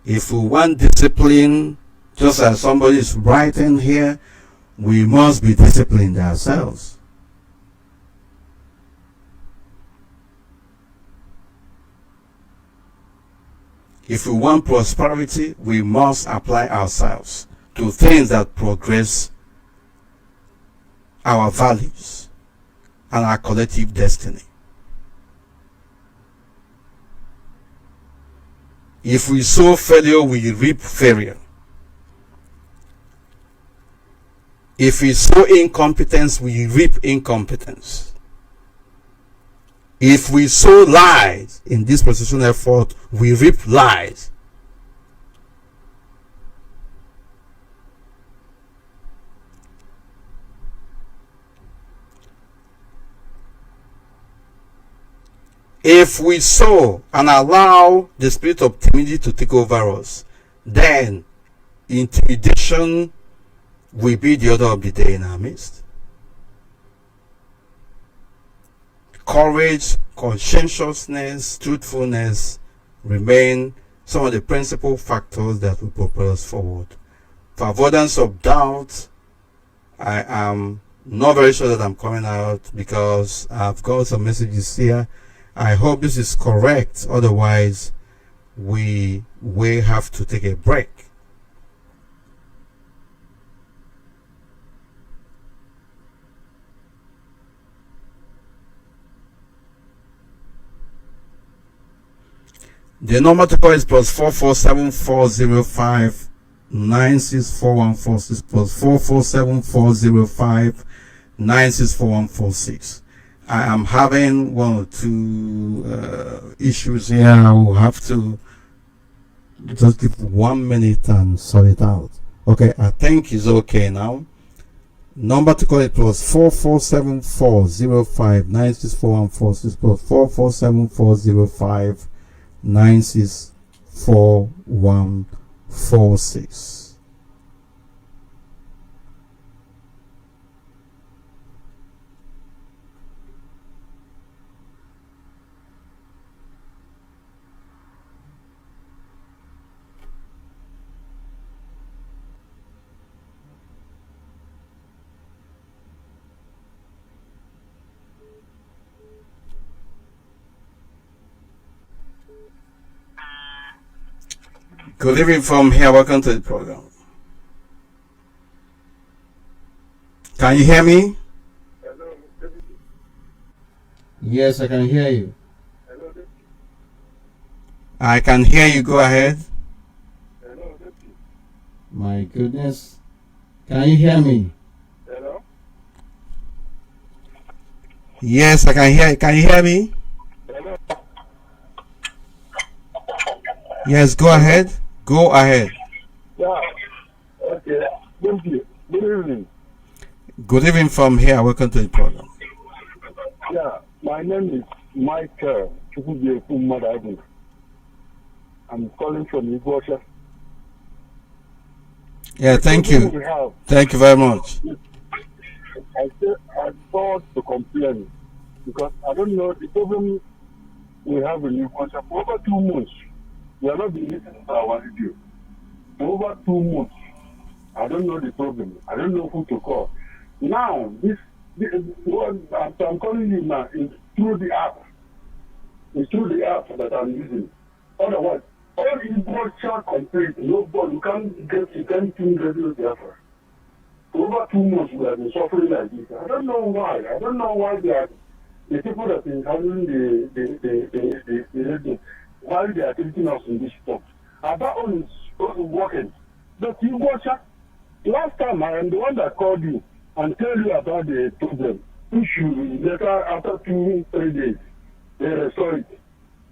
If we want discipline, just as somebody is writing here, we must be disciplined ourselves. If we want prosperity, we must apply ourselves to things that progress our values and our collective destiny. If we sow failure, we reap failure. If we sow incompetence, we reap incompetence. If we sow lies in this position effort, we reap lies. If we sow and allow the spirit of timidity to take over us, then intimidation will be the order of the day in our midst. Courage, conscientiousness, truthfulness remain some of the principal factors that will propel us forward. For avoidance of doubt, I am not very sure that I'm coming out because I've got some messages here. I hope this is correct, otherwise we will have to take a break. The number to call is +447405 96414 plus +447405 964146. I am having one or two issues here. I will have to just give 1 minute and sort it out. Okay, I think it's okay now. Number to call it was 44740596446 plus 44740596446. Good evening from here. Welcome to the program. Can you hear me? Hello. Yes, I can hear you. I can hear you. Go ahead. Hello. My goodness. Can you hear me? Hello. Yes, I can hear you. Can you hear me? Hello. Yes, go ahead. Go ahead. Yeah. Okay. Thank you. Good evening. Good evening from here. Welcome to the program. Yeah. My name is Michael Chukwubiekwu. I'm calling from Igosha. Yeah, thank you. Thank you very much. I thought to complain because I don't know the problem we have in Igosha for over 2 months. We are not been listening to our radio. For over 2 months. I don't know the problem. I don't know who to call. Now, this what I'm calling you now is through the app. It's through the app that I'm using. Otherwise, all these virtual complaints, nobody, you can't think radio BIAFRA. For over 2 months, we have been suffering like this. I don't know why. I don't know why the people that have been handling the radio, why they are taking us in this stuff. That one is working. But you watch out. Last time I am the one that called you and tell you about the problem. Issue later after 2-3 days. They restore it.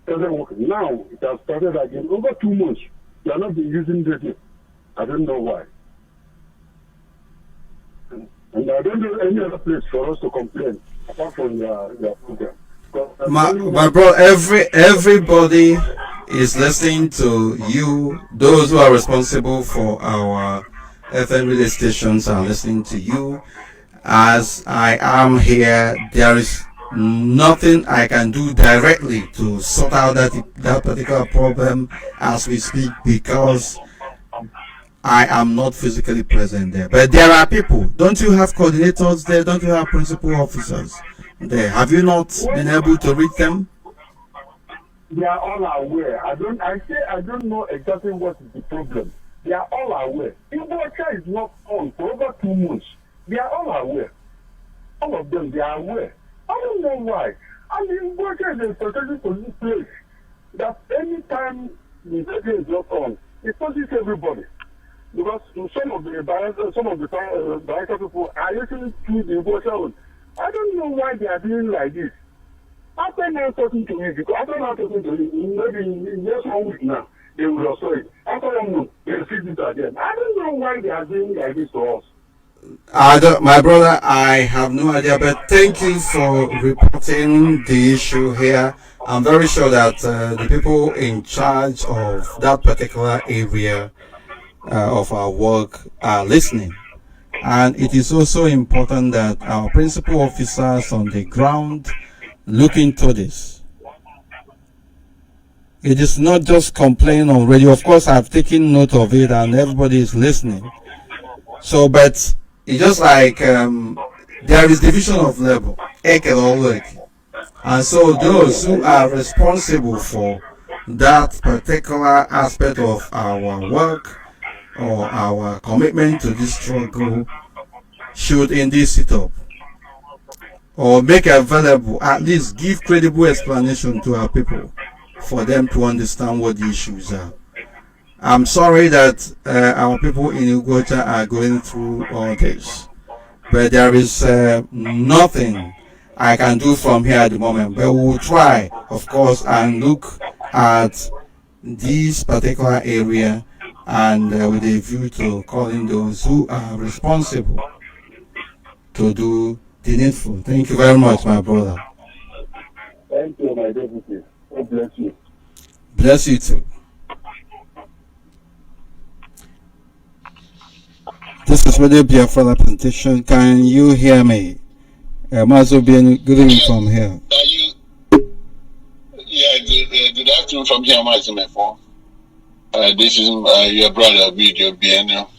Doesn't work. Now it has started again. Over 2 months. You are not been using radio. I don't know why. And I don't know any other place for us to complain apart from your program. My bro, everybody is listening to you. Those who are responsible for our FM radio stations are listening to you. As I am here, there is nothing I can do directly to sort out that particular problem as we speak because I am not physically present there. But there are people. Don't you have coordinators there? Don't you have principal officers there? Have you not been able to reach them? They are all aware. I don't know exactly what is the problem. They are all aware. Igbocha is not on for over 2 months. They are all aware. All of them, they are aware. I don't know why. And Igbocha is a strategic position place that any time the radio is not on, it touches everybody. Because some of the Biafra people are listening to the Igbocha. I don't know why they are doing like this. After now talking to me, because after now talking to me, maybe in just 1 week now, they will restore it. After 1 month, they will fix it again. I don't know why they are doing like this to us. My brother, I have no idea, but thank you for reporting the issue here. I'm very sure that the people in charge of that particular area of our work are listening. And it is also important that our principal officers on the ground look into this. It is not just complain on radio. Of course, I've taken note of it and everybody is listening. So, but it's just like there is division of labor. And so those who are responsible for that particular aspect of our work or our commitment to this struggle should indeed sit up or make available, at least give credible explanation to our people for them to understand what the issues are. I'm sorry that our people in Uganda are going through all this. but there is nothing I can do from here at the moment. But we will try, of course, and look at this particular area and with a view to calling those who are responsible to do the needful. Thank you very much, my brother. Thank you, my deputy. God bless you. Bless you too. This is Radio BIAFRA presentation. Can you hear me? Mazo being good evening from here. Good afternoon from here, my phone. This is your brother, Video BNO.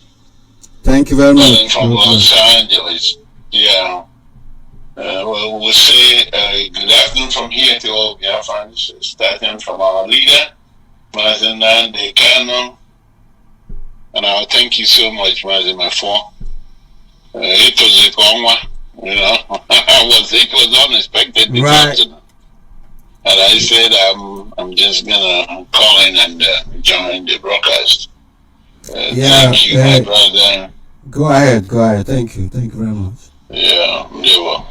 Thank you very much. From Los Angeles. Yeah. We'll say good afternoon from here to all Biafrans, starting from our leader, Mazinan De Canon. And I'll thank you so much, Mazin, my phone. It was a Kongwa, it was unexpected this afternoon. And I said, I'm just gonna call in and join the broadcast. Thank you, my brother. Go ahead. Thank you very much. Yeah, they will.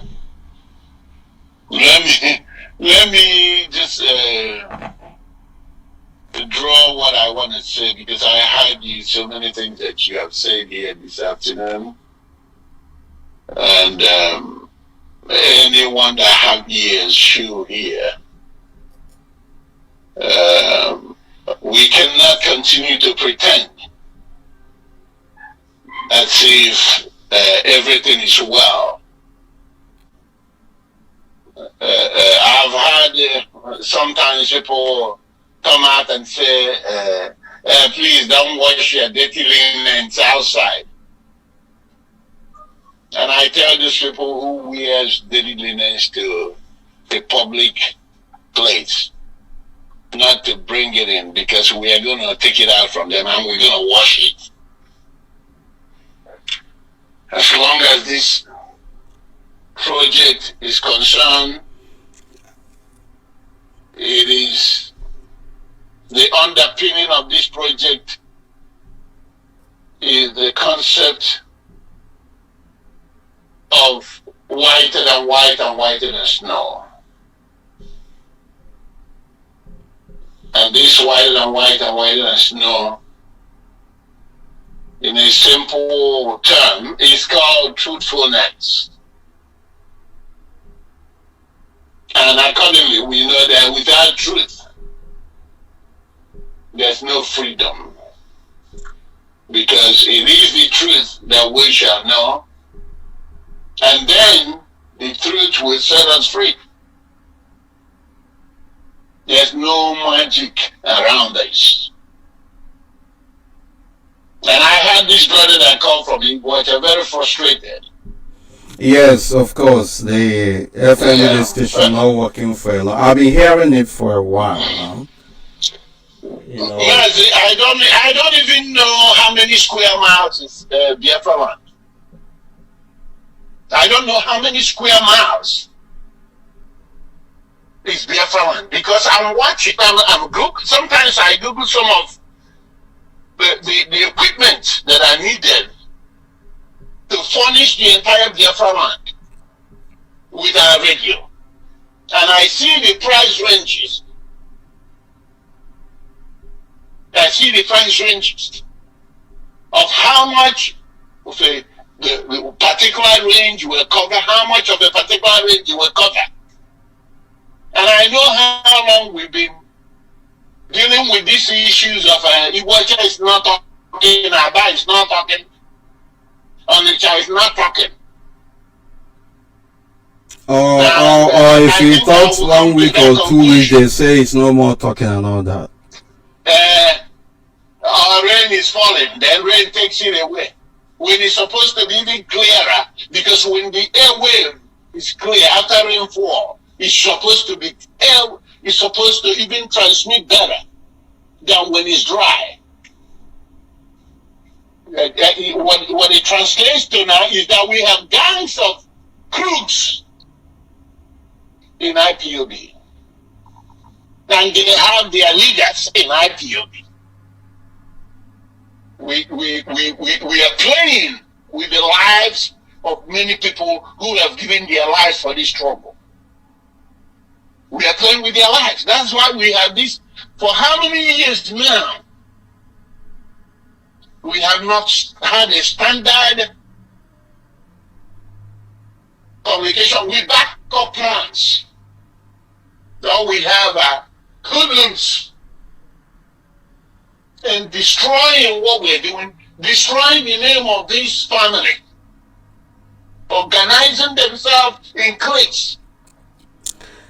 Let me just draw what I want to say, because I heard you so many things that you have said here this afternoon, and anyone that have ears should hear. We cannot continue to pretend as if everything is well. I've had sometimes people come out and say, please don't wash your dirty linens outside. And I tell these people who wears dirty linens to a public place not to bring it in, because we are going to take it out from them and we're going to wash it. As long as this project is concerned, it is the underpinning of this project is the concept of whiter than white and whiter than snow. And this whiter than white and whiter than snow, in a simple term, is called truthfulness. And accordingly, we know that without truth, there's no freedom. Because it is the truth that we shall know, and then the truth will set us free. There's no magic around us. And I had this brother that called from Ingwata, very frustrated. Yes, of course. The FM radio station not working for a long. I've been hearing it for a while now. Yes, I don't even know how many square miles is Biafra land. I don't know how many square miles is Biafra land, because I'm watching. I'm Google. Sometimes I Google some of the equipment that I needed to furnish the entire Biafra land with our radio, and I see the price ranges. I see the price ranges of how much of the particular range will cover, how much of a particular range will cover. And I know how long we've been dealing with these issues of Iwacha is not talking, Aba is not talking, Onitsha is not talking. Or if he talks 1 week or 2 weeks, they say it's no more talking and all that. Rain is falling, then rain takes it away. When it's supposed to be even clearer, because when the airwave is clear after rainfall, it's supposed to even transmit better than when it's dry. What it translates to now is that we have gangs of crooks in IPOB, and they have their leaders in IPOB. We are playing with the lives of many people who have given their lives for this trouble. We are playing with their lives. That's why we have this. For how many years now? We have not had a standard communication with backup plans. So we have hoodlums and destroying what we're doing, destroying the name of this family, organizing themselves in cliques.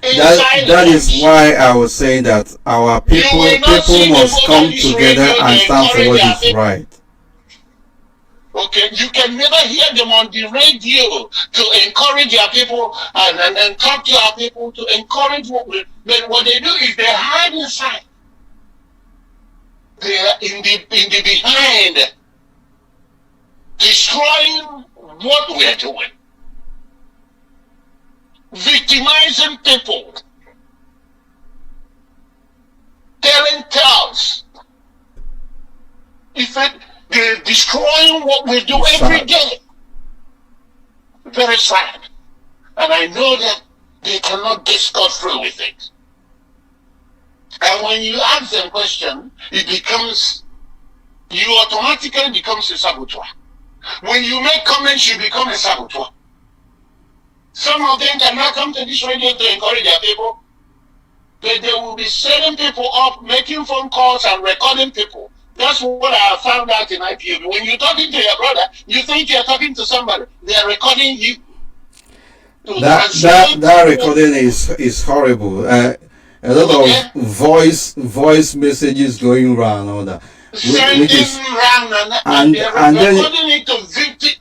That is why I was saying that our people must come together and stand for what is right. Okay, you can never hear them on the radio to encourage your people and talk to our people to encourage what they do is they hide inside. They are in the behind, destroying what we are doing, victimizing people, telling tales. They're destroying what we do every day. Very sad. And I know that they cannot get scot-free with it. And when you ask them question, you automatically becomes a saboteur. When you make comments, you become a saboteur. Some of them cannot come to this radio to encourage their people, but they will be setting people up, making phone calls and recording people. That's what I found out in IPOB. When you're talking to your brother, you think you're talking to somebody. They are recording you. That recording is horrible. A lot of voice messages going around, all that. Sending around and they're recording it to victim.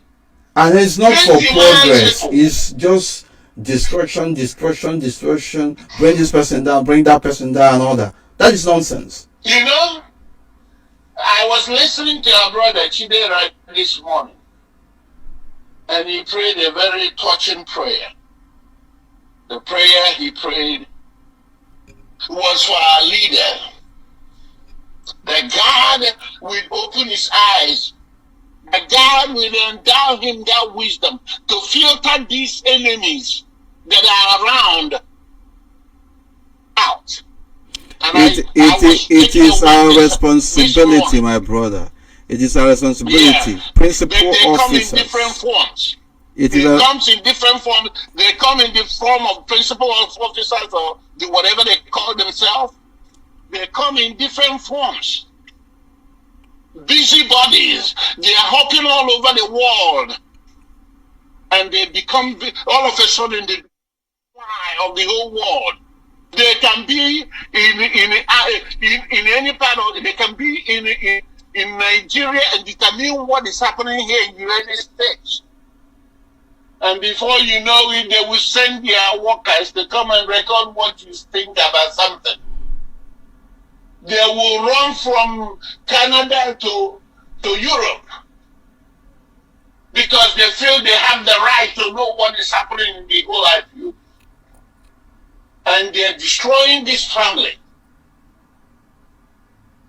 And it's not for progress. It's just destruction. Bring this person down, bring that person down, and all that. That is nonsense. You know, I was listening to our brother Chide right this morning, and he prayed a very touching prayer. The prayer he prayed was for our leader, that God will open his eyes, that God will endow him that wisdom to filter these enemies that are around out. It is our responsibility, my brother. It is our responsibility. Yeah, Principal they officers. come in different forms. It comes in different forms. They come in the form of principal officers or whatever they call themselves. They come in different forms. Busybodies. They are hopping all over the world, and they become all of a sudden the fly of the whole world. They can be in any part of. They can be in Nigeria and determine what is happening here in the United States. And before you know it, they will send their workers to come and record what you think about something. They will run from Canada to Europe because they feel they have the right to know what is happening in the whole life. And they're destroying this family.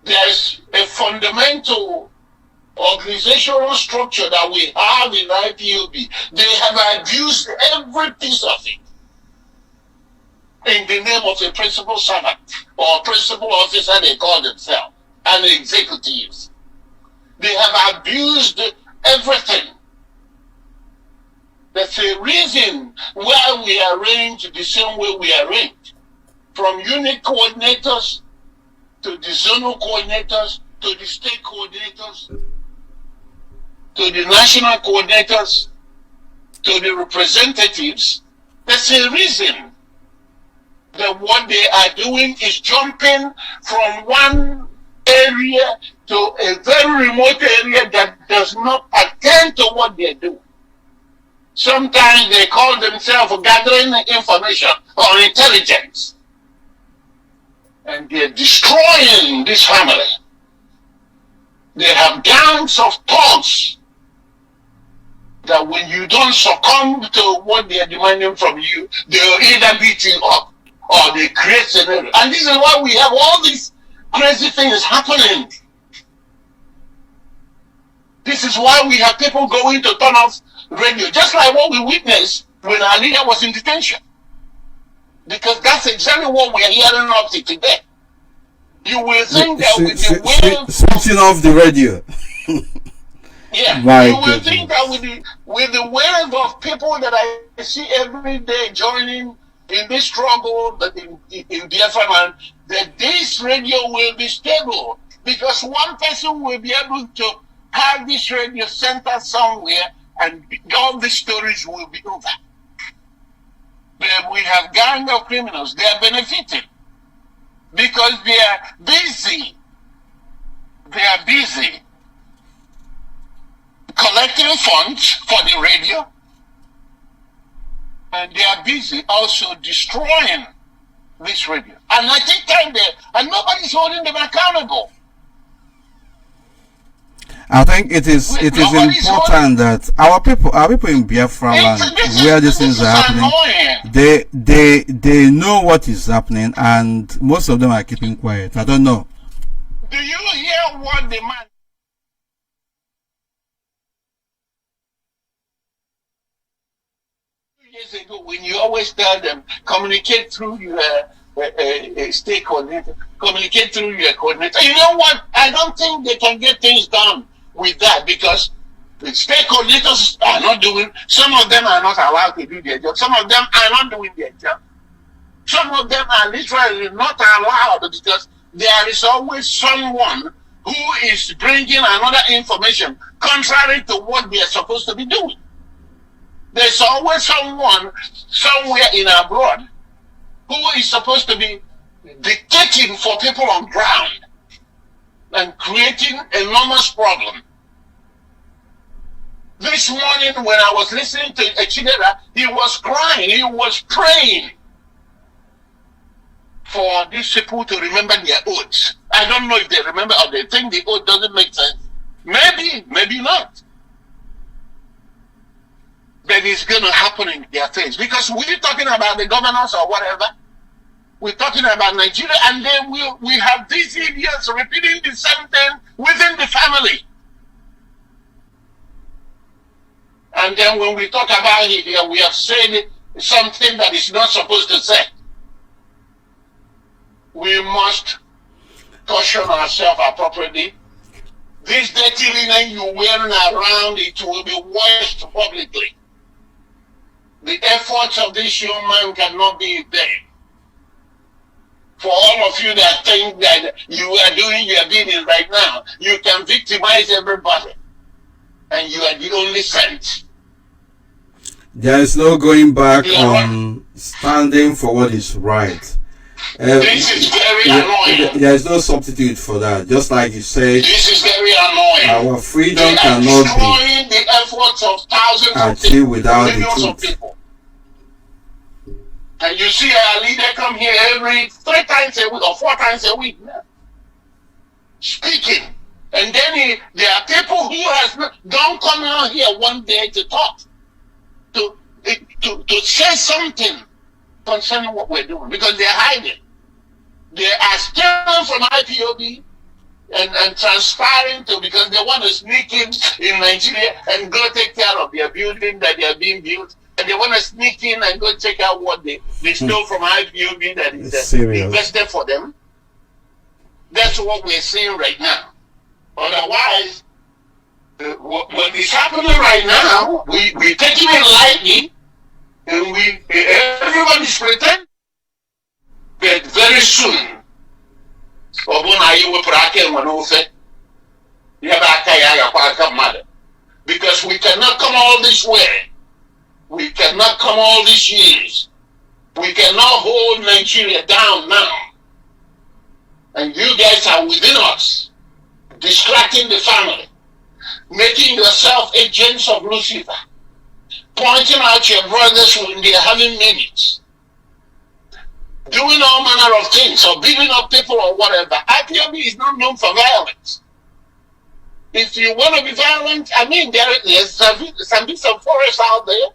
There's a fundamental organizational structure that we have in IPOB. They have abused every piece of it in the name of a principal servant or principal officer they call themselves, and executives. They have abused everything. That's a reason why we arrange the same way we arrange. From unit coordinators to the zonal coordinators to the state coordinators to the national coordinators to the representatives. That's a reason that what they are doing is jumping from one area to a very remote area that does not attend to what they're doing. Sometimes they call themselves gathering information or intelligence. And they're destroying this family. They have gangs of thugs that when you don't succumb to what they're demanding from you, they'll either beat you up or they create scenario. And this is why we have all these crazy things happening. This is why we have people going to turn off radio, just like what we witnessed when our leader was in detention. Because that's exactly what we are hearing up to today. You will think that with the way switching off the radio. yeah, My you will goodness. think that with the wave of people that I see every day joining in this struggle that in BIAFRA land, that this radio will be stable because one person will be able to have this radio center somewhere and all these stories will be over. But we have gang of criminals, they are benefiting because they are busy. They are busy collecting funds for the radio, and they are busy also destroying this radio. And I think and nobody's holding them accountable. I think it is important that our people in Biafra land, where these things are happening, they know what is happening, and most of them are keeping quiet. I don't know. Do you hear what the man? Years ago, when you always tell them communicate through your state coordinator, communicate through your coordinator. You know what? I don't think they can get things done with that because the state coordinators are not doing. Some of them are not allowed to do their job. Some of them are not doing their job. Some of them are literally not allowed because there is always someone who is bringing another information contrary to what they are supposed to be doing. There's always someone somewhere in abroad who is supposed to be dictating for people on ground and creating enormous problem. This morning when I was listening to Echidera, he was crying, he was praying for these people to remember their oaths. I don't know if they remember or they think the oath doesn't make sense. Maybe, maybe not. But it's going to happen in their face. Because we're talking about the governors or whatever. We're talking about Nigeria, and then we have these idiots repeating the same thing within the family. And then when we talk about it here, we have said something that is not supposed to say. We must caution ourselves appropriately. This dirty linen you're wearing around, it will be washed publicly. The efforts of this young man cannot be in vain. For all of you that think that you are doing your bidding right now, you can victimize everybody. And you are the only saint. There is no going back on standing for what is right. This is very annoying. There is no substitute for that. Just like you said, this is very annoying. Our freedom they are cannot destroying the efforts of thousands of achieved people, without millions the of truth. people. And you see our leader come here every 3 times a week or 4 times a week now, speaking. And then there are people who don't come out here one day to talk, to say something concerning what we're doing, because they're hiding. They are stealing from IPOB and transferring to, because they want to sneak in Nigeria and go take care of their building that they are being built. And they want to sneak in and go check out what they stole from IPOB that is invested for them. That's what we're seeing right now. Otherwise, what is happening right now, we're taking it lightly, and everybody's pretending. But very soon, because we cannot come all this way. We cannot come all these years. We cannot hold Nigeria down now. And you guys are within us, distracting the family, making yourself agents of Lucifer, pointing out your brothers when they are having minutes, doing all manner of things, or beating up people or whatever. IPOB is not known for violence. If you want to be violent, I mean, there's some bits of forest out there.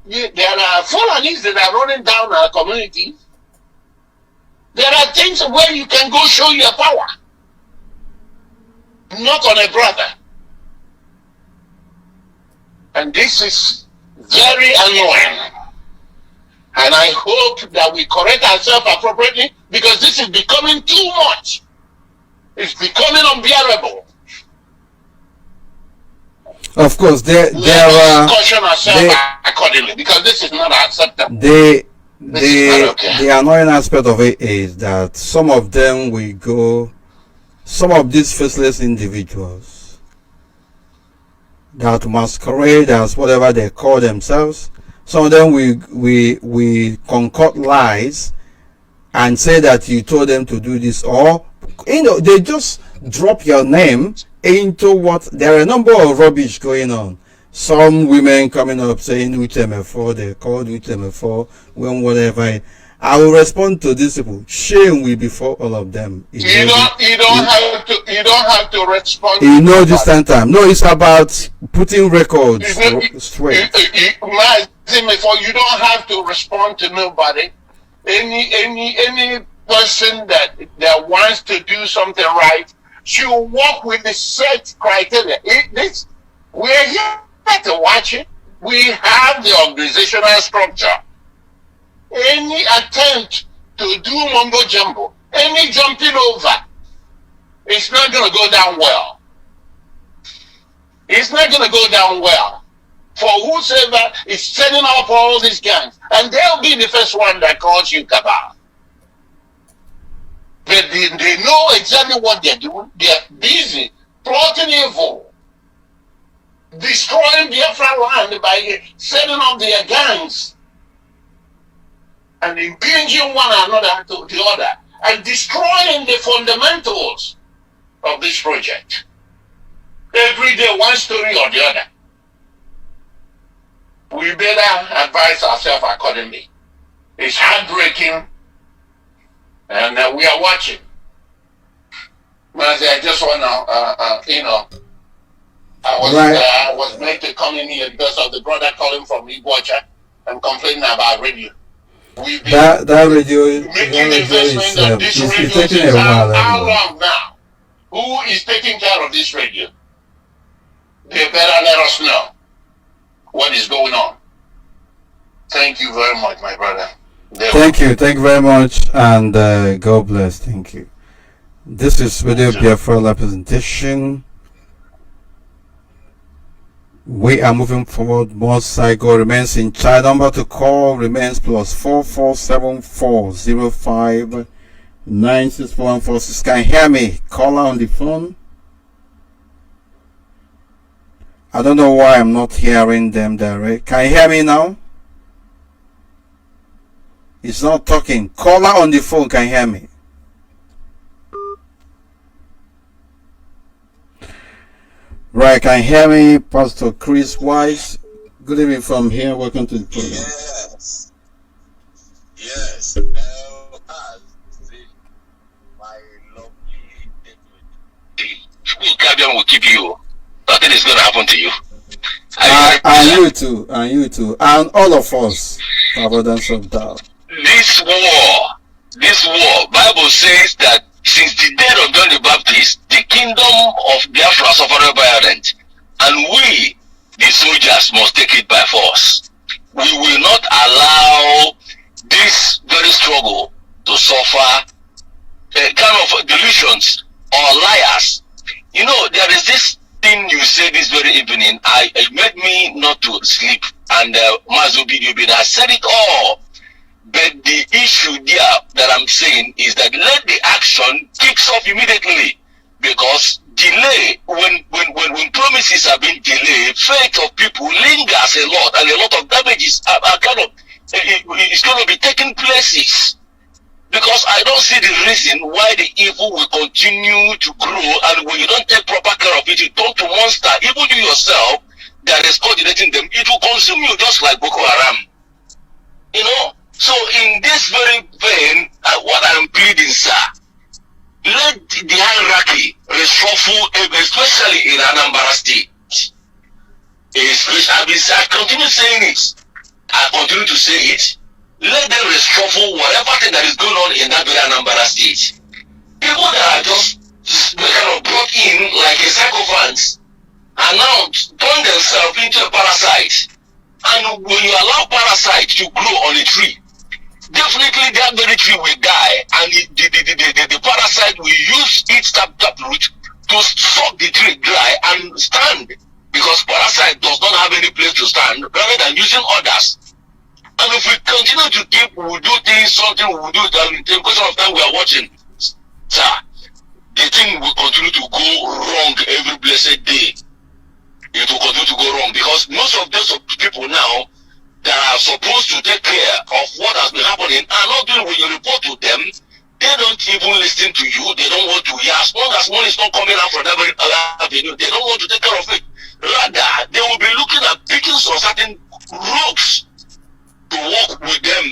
There are Fulanis that are running down our communities. There are things where you can go show your power. Not on a brother. And this is very annoying. And I hope that we correct ourselves appropriately, because this is becoming too much. It's becoming unbearable. Of course, Let us caution ourselves accordingly, because this is not acceptable. the This is not okay. the annoying aspect of it is that some of them will go, some of these faceless individuals that masquerade as whatever they call themselves, some of them we concoct lies and say that you told them to do this, or they just drop your name into what, there are a number of rubbish going on. Some women coming up saying UTMF4, they called UTMF4 when whatever. I will respond to these people. Shame will before all of them. You don't have to respond. You know this time. No, it's about putting records straight. You don't have to respond to nobody. Any person that wants to do something right should work with the set criteria. We're here to watch it. We have the organizational structure. Any attempt to do mumbo jumbo, any jumping over, it's not going to go down well. It's not going to go down well for whosoever is setting up all these gangs. And they'll be the first one that calls you cabal. But they know exactly what they're doing. They're busy plotting evil, destroying Biafra land by setting up their gangs and impinging one another to the other and destroying the fundamentals of this project. Every day, one story or the other. We better advise ourselves accordingly. It's heartbreaking, and we are watching. But I just want to, I was made to come in here because of the brother calling from Iguacha and complaining about radio. That radio making investment on this radio taking a since while. How long now? Who is taking care of this radio? They better let us know what is going on. Thank you very much, my brother. Thank you very much, and God bless. Thank you. This is Radio BIAFRA representation. We are moving forward. More Psycho remains in charge. Number to call remains +447405 96446. Can you hear me? Caller on the phone. I don't know why I'm not hearing them direct. Can you hear me now? It's not talking. Caller on the phone, can you hear me? Right, can you hear me? Pastor Chris Wise. Good evening from here. Welcome to the program. Yes. My lovely Gabian will keep you. Nothing is going to happen to you. And you too, and all of us, avoidance of doubt. This war, Bible says that since the death of John the Baptist, the kingdom of Biafra suffered violence, and we, the soldiers, must take it by force. We will not allow this very struggle to suffer kind of delusions or liars. You know, there is this thing you say this very evening. It made me not to sleep, and Mazubi has said it all. But the issue there that I'm saying is that let the action kicks off immediately, because delay, when promises are being delayed, faith of people lingers a lot, and a lot of damages are it's going to be taking places. Because I don't see the reason why the evil will continue to grow, and when you don't take proper care of it, you turn to monster. Even you yourself that is coordinating them, it will consume you just like Boko Haram. You know? So in this very vein, what I'm pleading, sir, let the hierarchy reshuffle, especially in Anambra State. I continue saying it. I continue to say it. Let them reshuffle whatever thing that is going on in that very Anambra State. People that are just kind of brought in like a sycophants, and turn themselves into a parasite. And when you allow parasite to grow on a tree, definitely that very tree will die, and the parasite will use its taproot to suck the tree dry and stand, because parasite does not have any place to stand rather than using others. And if we continue to keep, we will do things, something we will do it, and in the question of time we are watching, sir, the thing will continue to go wrong every blessed day. It will continue to go wrong, because most of those people now that are supposed to take care of what has been happening are not doing. When you report to them, they don't even listen to you. They don't want to hear. As long as money is not coming out from that very avenue, they don't want to take care of it. Rather, they will be looking at picking some certain rogues to work with them,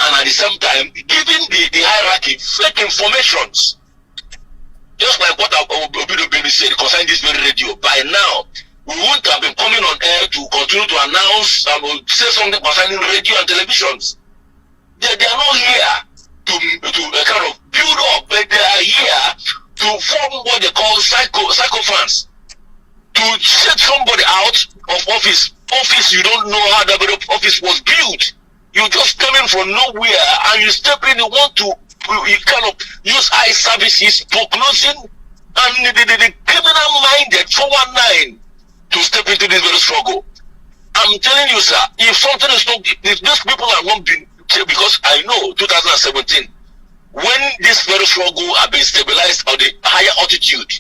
and at the same time giving the hierarchy fake informations. Just like what Obido Baby said concerning this very radio. By now, we wouldn't have been coming on air to continue to announce and say something concerning radio and televisions. They are not here to kind of build up, but they are here to form what they call psychophants. To set somebody out of office. Office, you don't know how that very office was built. You just come in from nowhere and you step in, you want to, you kind of use eye services, prognosing, and the criminal-minded 419 to step into this very struggle. I'm telling you, sir, if something is not, if these people are not being, because I know 2017, when this very struggle have been stabilized on the higher altitude,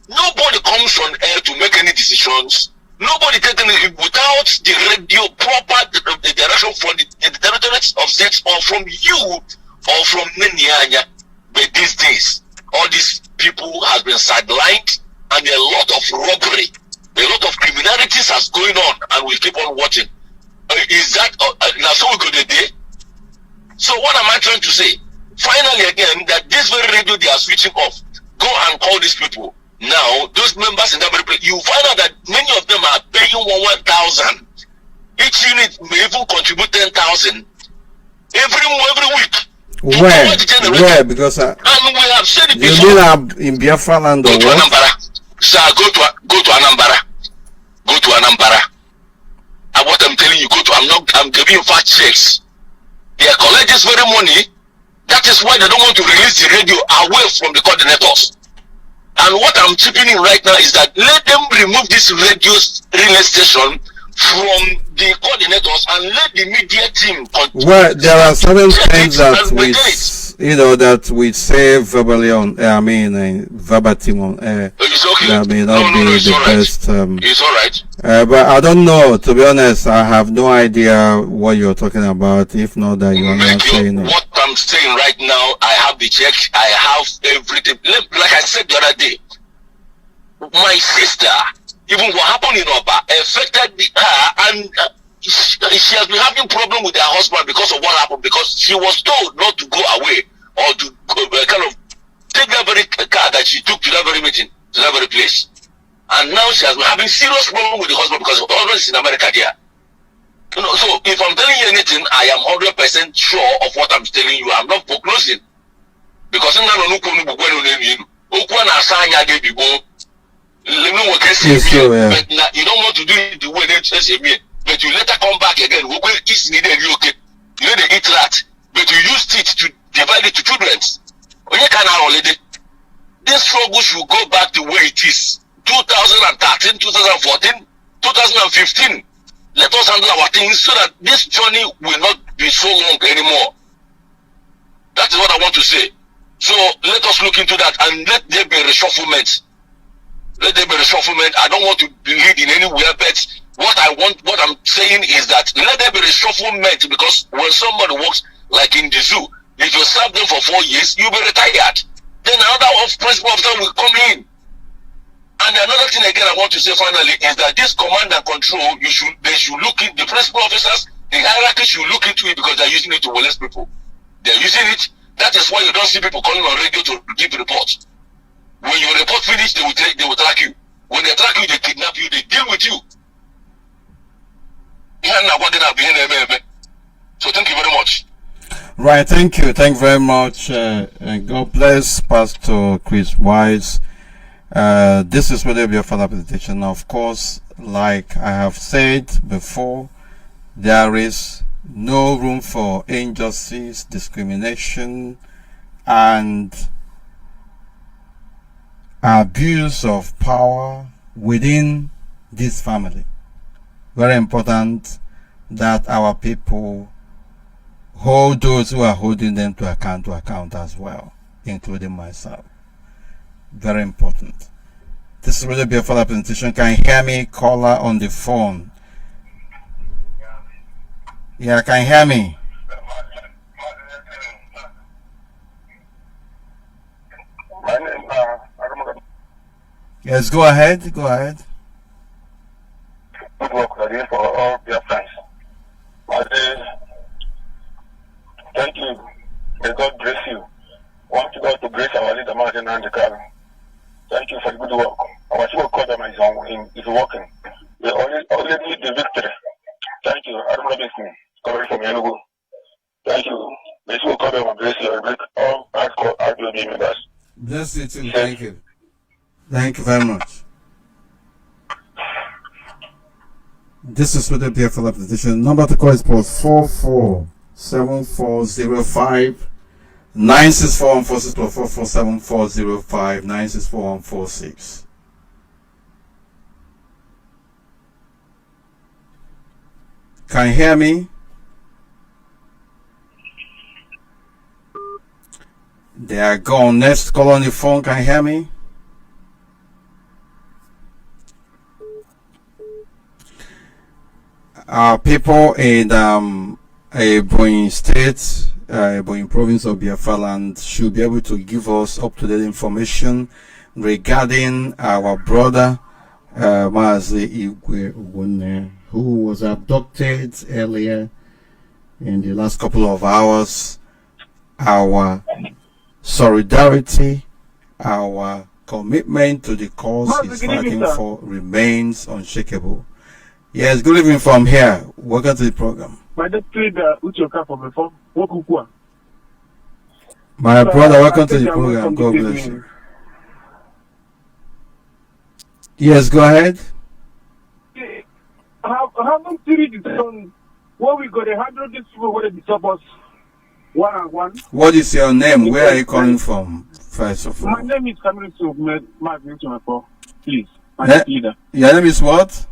nobody comes on air to make any decisions. Nobody taking it without the radio proper the direction from the territories of states or from you or from Ninyanya. But these days, all these people has been sidelined, and a lot of robbery, a lot of criminalities has going on, and we keep on watching. Is that now? So we go the day. So what am I trying to say? Finally, again, that this very radio they are switching off. Go and call these people. Now, those members in that very place, you find out that many of them are paying 1,000. Each unit may even contribute 10,000 every week. Where? Because and we have said it you before. mean in Biafra land or Go to what? Anambra. Sir, go to Anambra. Go to Anambra. And what I'm telling you, I'm giving you fact checks. They are collecting this very money. That is why they don't want to release the radio away from the coordinators. And what I'm chipping in right now is that let them remove this radio relay station from the coordinators and let the media team continue. Well, there are certain things that we say verbally on air, verbatim on air. It's okay. That may not be the best. It's alright. But I don't know, to be honest, I have no idea what you're talking about, if not that you are not saying it. What I'm saying right now, I have the check, I have everything. Like I said the other day, my sister, even what happened in Oba, affected her, and she has been having problem with her husband because of what happened, because she was told not to go away or to kind of take that very car that she took to that very meeting, to that very place. And now she has been having serious problem with the husband because the husband is in America there. You know, so if I'm telling you anything, I am 100% sure of what I'm telling you. I'm not prognosing. Because you don't want to do it the way they say me. But you later come back again. You know they eat rat, but you use teeth to divide it to children. When you can already, this struggle should go back to where it is. 2013, 2014, 2015. Let us handle our things so that this journey will not be so long anymore. That is what I want to say. So let us look into that and let there be reshufflement. Let there be reshufflement. I don't want to lead in anywhere, but what I'm saying is that let there be reshufflement, because when somebody works like in the zoo, if you serve them for 4 years, you'll be retired. Then another principal officer will come in. And another thing again I want to say finally is that this command and control, they should look in, the principal officers, the hierarchy should look into it, because they're using it to molest people. They're using it. That is why you don't see people calling on radio to give reports. When your report finish, they will track you. When they track you, they kidnap you, they deal with you. So thank you very much. Right, thank you very much, and God bless Pastor Chris Wise. This is where there will be a further presentation. Of course, like I have said before, there is no room for injustice, discrimination, and abuse of power within this family. Very important that our people hold those who are holding them to account as well, including myself. Very important. This is really be a further presentation. Can you hear me? Caller on the phone. Yeah, can you hear me? Yes, go ahead. Go ahead. Good work again for all your friends. Thank you. May God bless you. Want God to bless our leader, Martin and the car. Thank you for the good work. Our civil cordon is working. We already need the victory. Thank you. I don't know this thing. Coming from Enugu. Thank you. May civil cordon will bless you and break all hardcore RDOB members. Bless you too. Thank you. Thank you very much. This is with the BIAFRA presentation. Number to call is post 447405 964 447405 964 Can you hear me? They are gone. Next call on the phone. Can you hear me? People in Ebonyi State, Ebonyi Province of Biafra land should be able to give us up-to-date information regarding our brother Mazi Igwe Ogunne, who was abducted earlier in the last couple of hours. Our solidarity, our commitment to the cause he's fighting for remains unshakable. Yes, good evening from here. Welcome to the program. My brother, welcome to the program. God bless you. Yes, go ahead. Haven't you read the song where we got 100 people where they disturb us one on one? What is your name? Where are you calling from, first of all? My name is Cameron Mark, please. Your name is what?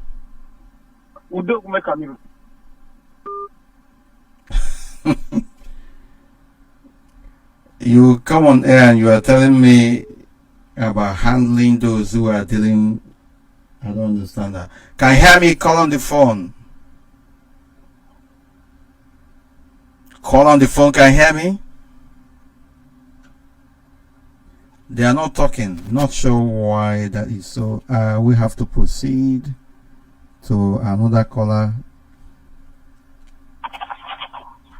You come on air and you are telling me about handling those who are dealing. I don't understand that. Can you hear me? Call on the phone. Call on the phone. Can you hear me? They are not talking. Not sure why that is so. We have to proceed to another caller.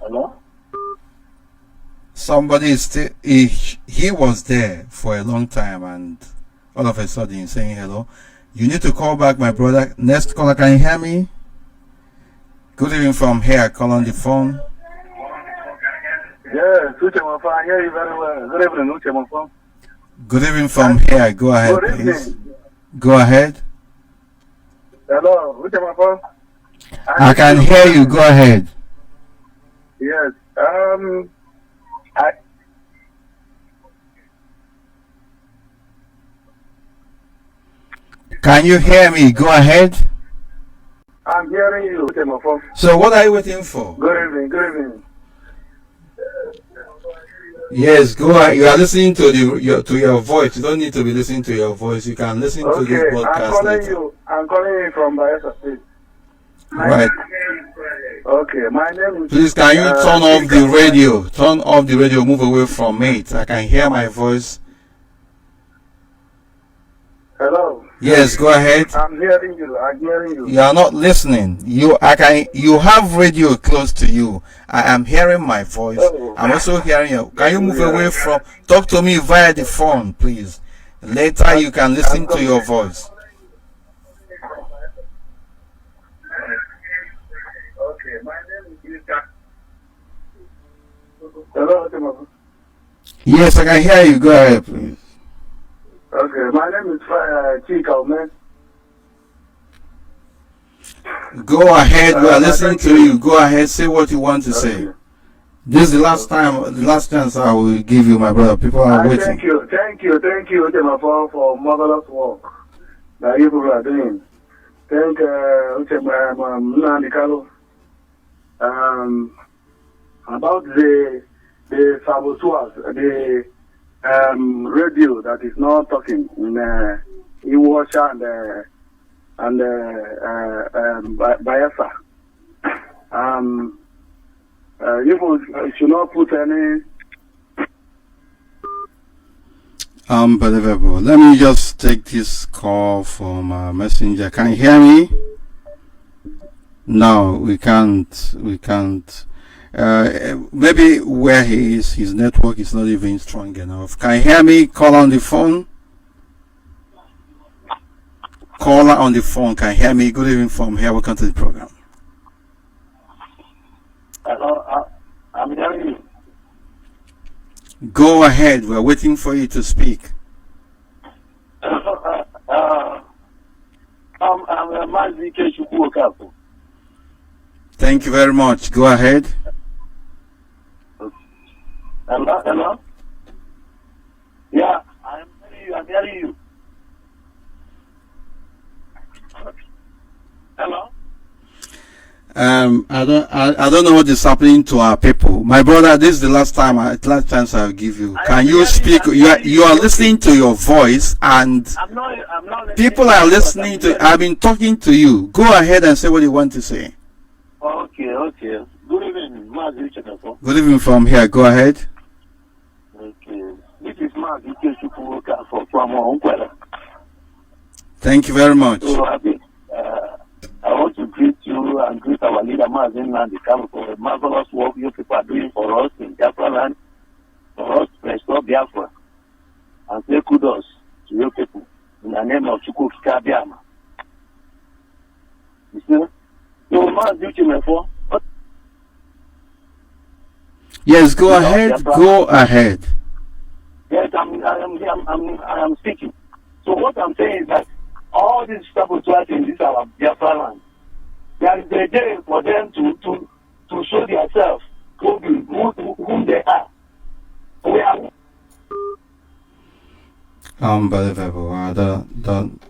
Hello? Somebody is still, he was there for a long time and all of a sudden he's saying hello. You need to call back, my brother. Next caller, can you hear me? Good evening from here. Call on the phone. Yes, I hear you very well. Good evening, Uche. Good evening from here. Go ahead, please. Go ahead. Hello, Uche. I can hear you. Go ahead. Yes. Can you hear me? Go ahead. I'm hearing you. So what are you waiting for? Good evening. Good evening. Yes, go ahead. You are listening to your voice. You don't need to be listening to your voice. You can listen to this podcast later. I'm calling you from BIAFRA State. Right. Okay, my name is... Please, can you turn off the radio? Turn off the radio. Move away from it. I can hear my voice. Hello. Yes, go ahead. I'm hearing you. I'm hearing you. You are not listening. You have radio close to you. I am hearing my voice. Oh. I'm also hearing you. Can you move away from? Talk to me via the phone, please. Later you can listen to your voice. Okay, my name is Yusha. Hello, Yes, I can hear you. Go ahead, please. Okay, my name is Chika, man. Go ahead, we are listening thank to you. Go ahead, say what you want to say. Okay. This is the last chance I will give you, my brother. People are waiting. Thank you, Uchema, for marvelous work that you people are doing. Thank Uchema, Nandikalo, about the saboteurs, the radio that is not talking in Iwasha and BIAFRA. You should not put any. Unbelievable. Let me just take this call from Messenger. Can you hear me? No, we can't. Maybe where he is, his network is not even strong enough. Can you hear me? Call on the phone. Caller on the phone. Can you hear me? Good evening from here. Welcome to the program. Hello, I'm hearing you. Go ahead. We're waiting for you to speak. I'm Mazi Keshukuokapo. Thank you very much. Go ahead. Hello? Yeah, I'm hearing you. Hello? I don't know what is happening to our people. My brother, this is the last chance I'll give you. Can you speak? You are listening to your voice, and I'm not people are listening to. I've been talking to you. Go ahead and say what you want to say. Okay. Good evening, Mazi Chekafo. Good evening from here. Go ahead. Okay. This is Mazi Keshukuokapo from Onkwela. Thank you very much. So I want to greet you and greet our leader, Mazin Nandikalo, for the marvelous work you people are doing for us in Biafra land, for us to restore Biafra, and say kudos to you people in the name of Chukwuka Biama. You see? So, Mazin, Yes, go ahead. Go ahead. Yes, I am speaking. So what I'm saying is that all these saboteurs in this our Biafra land, there is a day for them to show themselves whom they are. We are. Unbelievable. I don't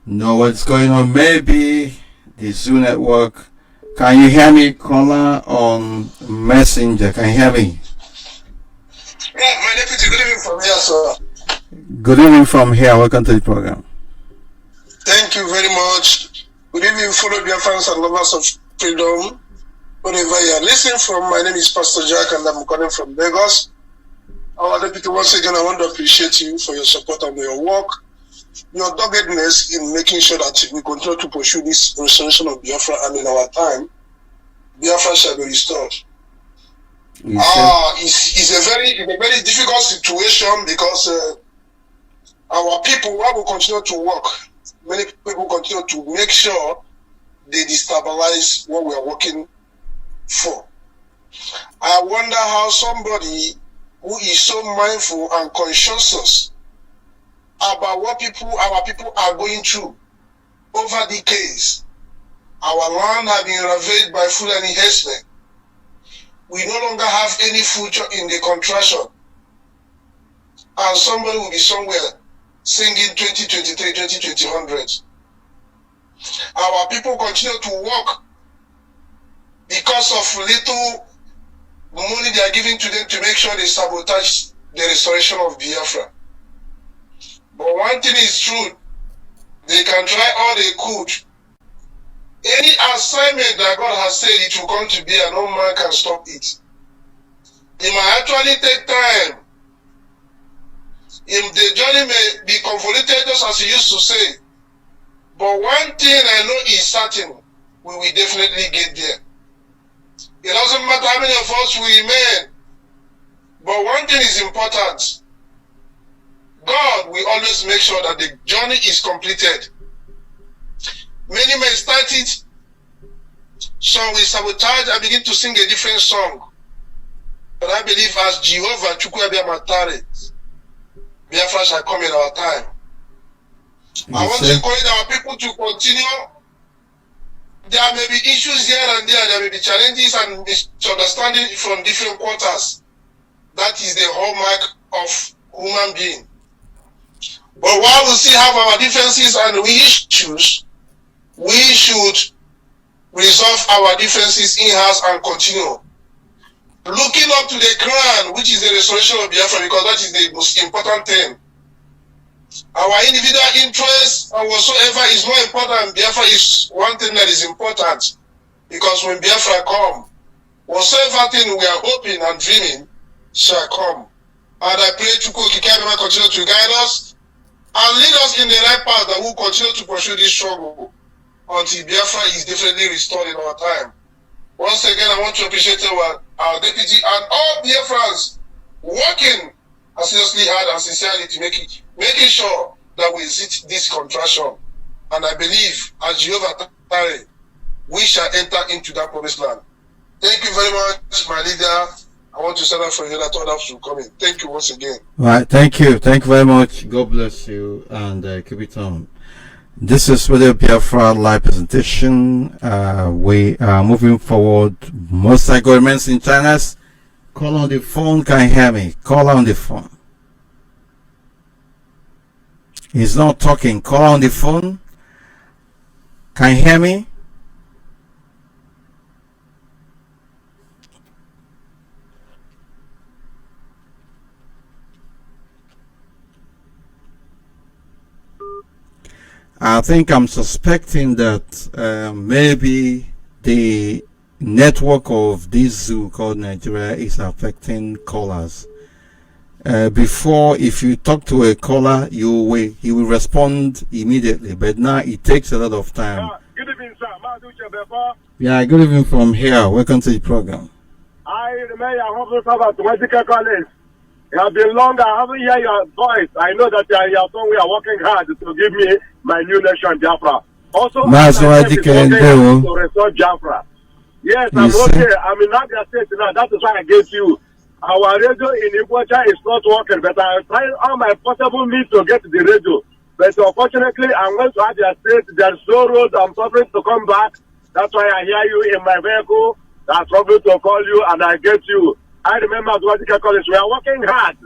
know what's going on. Maybe the Zoo network. Can you hear me, caller on Messenger? Can you hear me? Yeah, my deputy, good evening from here, sir. Good evening from here. Welcome to the program. Thank you very much. Good evening, fellow Biafrans and lovers of freedom. Wherever you are listening from, my name is Pastor Jack and I'm calling from Lagos. Our deputy, once again, I want to appreciate you for your support and your work, your doggedness in making sure that we continue to pursue this restoration of Biafra, and in our time, Biafra shall be restored. It's a very difficult situation because our people, while we continue to work, many people continue to make sure they destabilize what we are working for. I wonder how somebody who is so mindful and conscious about what our people are going through over decades. Our land has been ravaged by Fulani herdsmen. We no longer have any future in the contraction. And somebody will be somewhere singing 2023, 2020. Our people continue to work because of little money they are giving to them to make sure they sabotage the restoration of Biafra. But one thing is true, they can try all they could. Any assignment that God has said it will come to be, and no man can stop it. It might actually take time. The journey may be convoluted, just as you used to say. But one thing I know is certain, we will definitely get there. It doesn't matter how many of us we remain. But one thing is important. God will always make sure that the journey is completed. Many may start it, some will sabotage and begin to sing a different song. But I believe as Jehovah Chukwuka Matare, Biafra shall come in our time. I want to encourage our people to continue. There may be issues here and there may be challenges and misunderstanding from different quarters. That is the hallmark of human being. But while we still have our differences and issues, we should resolve our differences in-house and continue. Looking up to the crown, which is the restoration of Biafra, because that is the most important thing. Our individual interests and whatsoever is more important. Biafra is one thing that is important. Because when Biafra come, whatsoever thing we are hoping and dreaming shall come. And I pray to Kikabema continue to guide us and lead us in the right path that we'll continue to pursue this struggle until Biafra is definitely restored in our time. Once again, I want to appreciate our deputy and all Biafrans working seriously hard and sincerely to making sure that we exit this contraction. And I believe, as Jehovah tarry, we shall enter into that promised land. Thank you very much, my leader. I want to stand up for you that others should come in. Thank you once again. All right, thank you. Thank you very much. God bless you and keep it on. This is Radio Biafra live presentation. We are moving forward. Most governments in China. Call on the phone. Can you hear me? Call on the phone. He's not talking. Call on the phone. Can you hear me? I think I'm suspecting that maybe the network of this zoo called Nigeria is affecting callers. Before, if you talk to a caller, he will respond immediately, but now it takes a lot of time. Good evening, sir. Yeah, good evening from here. Welcome to the program. I remember I have to have a medical college. It has been long. I haven't heard your voice. I know that you are somewhere working hard to give me my new nation, Biafra. Also, that's what you can do. To restore Biafra. Yes, I'm okay. I'm in Abia State now. That is why I gave you. Our radio in Iguacha is not working, but I try all my possible means to get the radio. But unfortunately, I'm going to Abia State. There's no road. I'm suffering to come back. That's why I hear you in my vehicle. I'm struggling to call you, and I get you. I remember what you call it. We are working hard.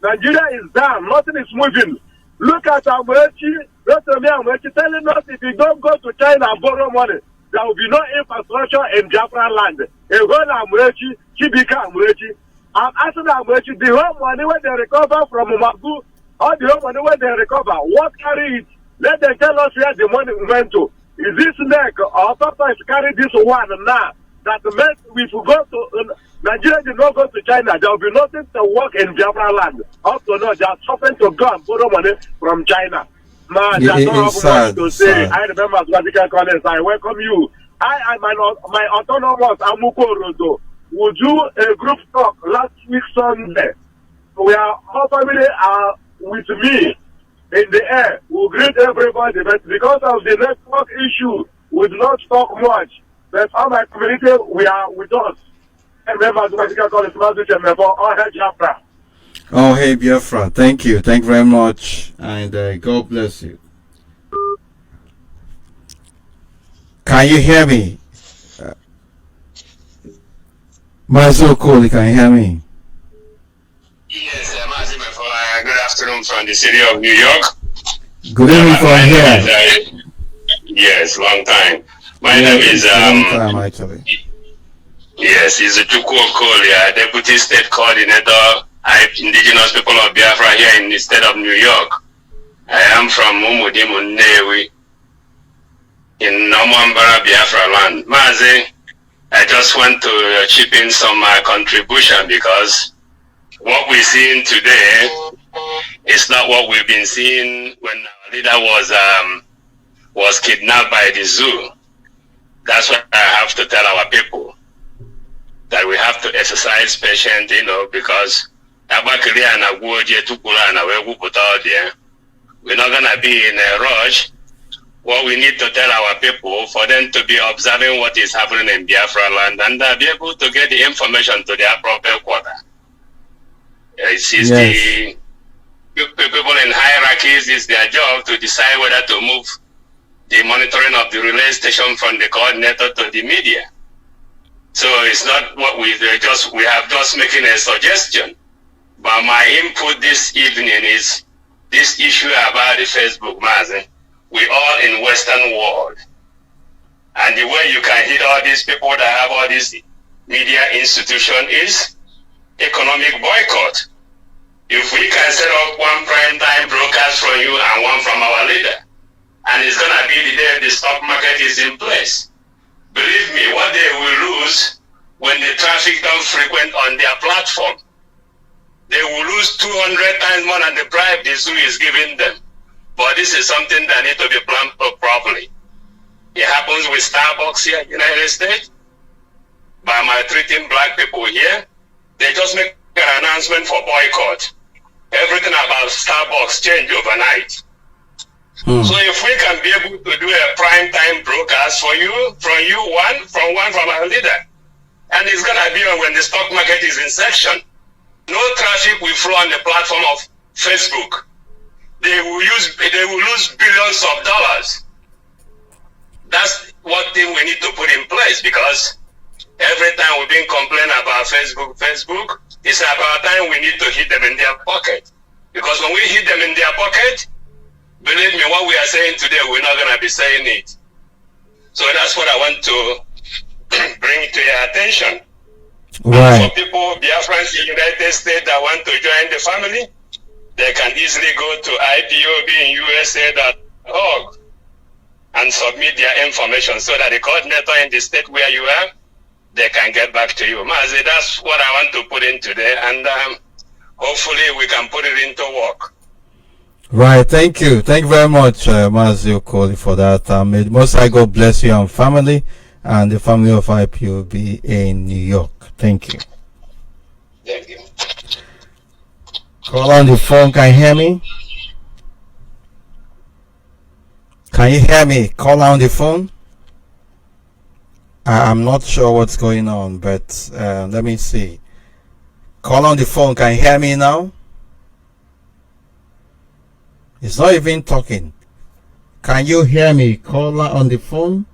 Nigeria is down. Nothing is moving. Look at Amechi. Amechi telling us if you don't go to China and borrow money, there will be no infrastructure in Biafra land. Amechi, Chibika Amechi. I'm asking Amechi, the whole money when they recover from Umagu, or the whole money when they recover, what carry it? Let them tell us where the money went to. Is this neck or sometimes carry this one now? That meant if we go to Nigeria did not go to China, there will be nothing to work in Biafra land. Up to now, they are suffering to go and borrow money from China. Man, they don't have much to say. I remember Radical College. I welcome you. I and my autonomous Amuko Rodo will do a group talk last week Sunday. We are all family are with me in the air. We'll greet everybody, but because of the network issue, we do not talk much. But all my community, we are with us. Members of Radical College, all head Biafra. Oh, hey Biafra, thank you very much, and God bless you. Can you hear me? Mazo Koli, can you hear me? Yes, good afternoon from the city of New York. Good evening from here. Yes, long time. My name is long time actually. Yes, he's a Chukwu Okolia, Deputy State Coordinator, Indigenous People of Biafra here in the state of New York. I am from Umudimu Nnewi in Nomambara, Biafra land. Mazi, I just want to chip in some contribution because what we're seeing today is not what we've been seeing when our leader was kidnapped by the zoo. That's what I have to tell our people. That we have to exercise patience, because we're not gonna be in a rush. What we need to tell our people for them to be observing what is happening in Biafra land and be able to get the information to their proper quarter. It's the people in hierarchies, it's their job to decide whether to move the monitoring of the relay station from the coordinator to the media. So it's not what we have just making a suggestion. But my input this evening is this issue about the Facebook, Mazen. We all in Western world. And the way you can hit all these people that have all these media institution is economic boycott. If we can set up one prime time broadcast from you and one from our leader, and it's going to be the day the stock market is in place, believe me, what they will lose when the traffic don't frequent on their platform, they will lose 200 times more than the bribe the zoo is giving them. But this is something that needs to be planned properly. It happens with Starbucks here in the United States. By maltreating black people here, they just make an announcement for boycott. Everything about Starbucks change overnight. So if we can be able to do a prime time broadcast for you, from our leader, and it's gonna be when the stock market is in section, no traffic will flow on the platform of Facebook. They will lose billions of dollars. That's one thing we need to put in place, because every time we've been complaining about Facebook, it's about time we need to hit them in their pocket. Because when we hit them in their pocket, believe me, what we are saying today, we're not going to be saying it. So that's what I want to bring to your attention. Right. And for people, Biafrans in the United States that want to join the family, they can easily go to IPOBinusa.org and submit their information so that the coordinator in the state where you are, they can get back to you. Mazi, that's what I want to put in today, and hopefully we can put it into work. Right, thank you. Thank you very much, Mazi Okoli, for that. May the Most High God bless you and family, and the family of IPOB in New York. Thank you. Thank you. Call on the phone. Can you hear me? Can you hear me? Call on the phone. I'm not sure what's going on, but let me see. Call on the phone. Can you hear me now? It's not even talking. Can you hear me? Caller on the phone.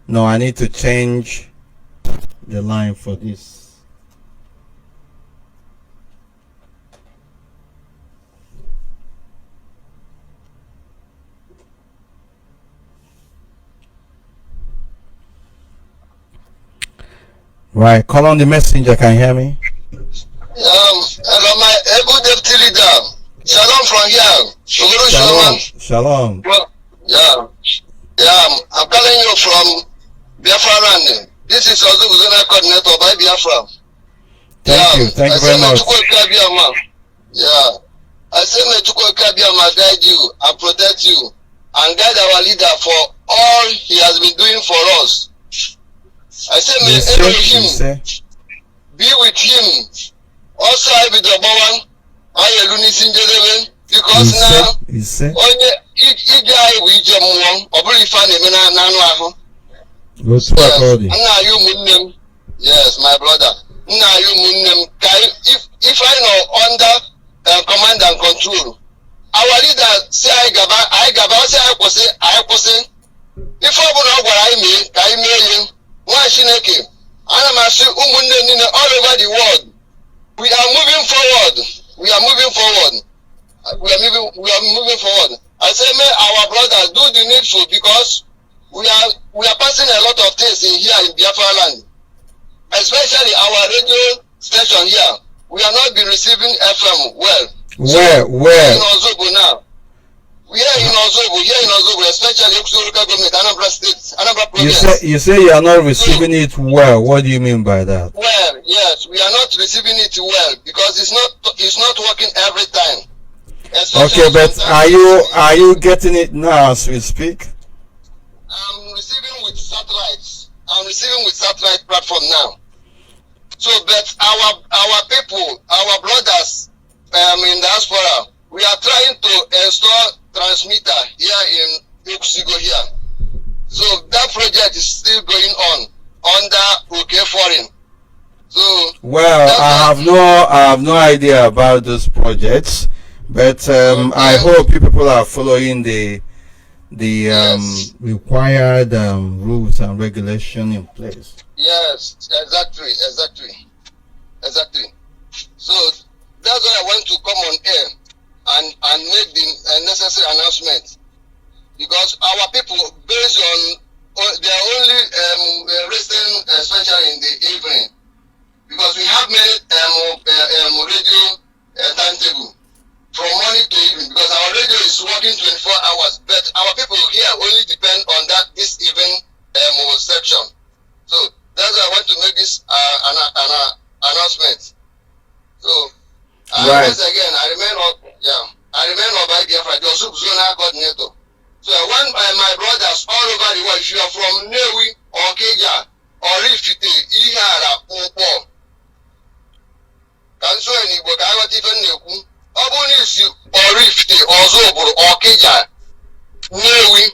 No, I need to change the line for this. Right, call on the messenger. Can you hear me? Hello, my able deputy leader. Shalom from here. Shalom. Shalom. Yeah, I'm calling you from Biafra land. This is also the coordinator by Biafra. Thank you very much. Yeah, I say may Chukwuka guide you and protect you and guide our leader for all he has been doing for us. I say may Elohim be with him. Also, I be the one. I am Lunisin because now only each guy we jam one or very funny man. Yes, my brother. Now you Munnem. If I know under command and control, our leader say I say if I want what I mean, why Shineke? I am asking all over the world. We are moving forward. We are moving forward. I say, may our brothers do the needful, because we are passing a lot of things in here in Biafra land, especially our radio station here. We are not be receiving FM well. Where? In Ozobo now. We are in Ozobo, especially local government, Anambra State, Anambra province. You say you are not receiving it well. What do you mean by that? Well, yes, we are not receiving it well because it's not working every time. Okay, but are you getting it now as we speak? I'm receiving with satellites. I'm receiving with satellite platform now. So, but our people, our brothers in diaspora, we are trying to install transmitter here in Uxigo here. So that project is still going on under OK Foreign. So So Well, I have no idea about those projects, but I hope you people are following the required rules and regulation in place. yes, exactly. So that's why I want to come on air and make the necessary announcement, because our people, based on they are only resting, especially in the evening, because we have made radio timetable from morning to evening, because our radio is working 24 hours, but our people here only depend on this evening section. So that's why I want to make this an announcement. So Right. once again, I remain Obai BIAFRA, the Osub Zonal Coordinator. So I want my brothers all over the world, if you are from Newi or Keja or Rifite, Ihara, Popo, can so any book I want even Neku, Obonis or Rifite or Zobor or Keja, Newi,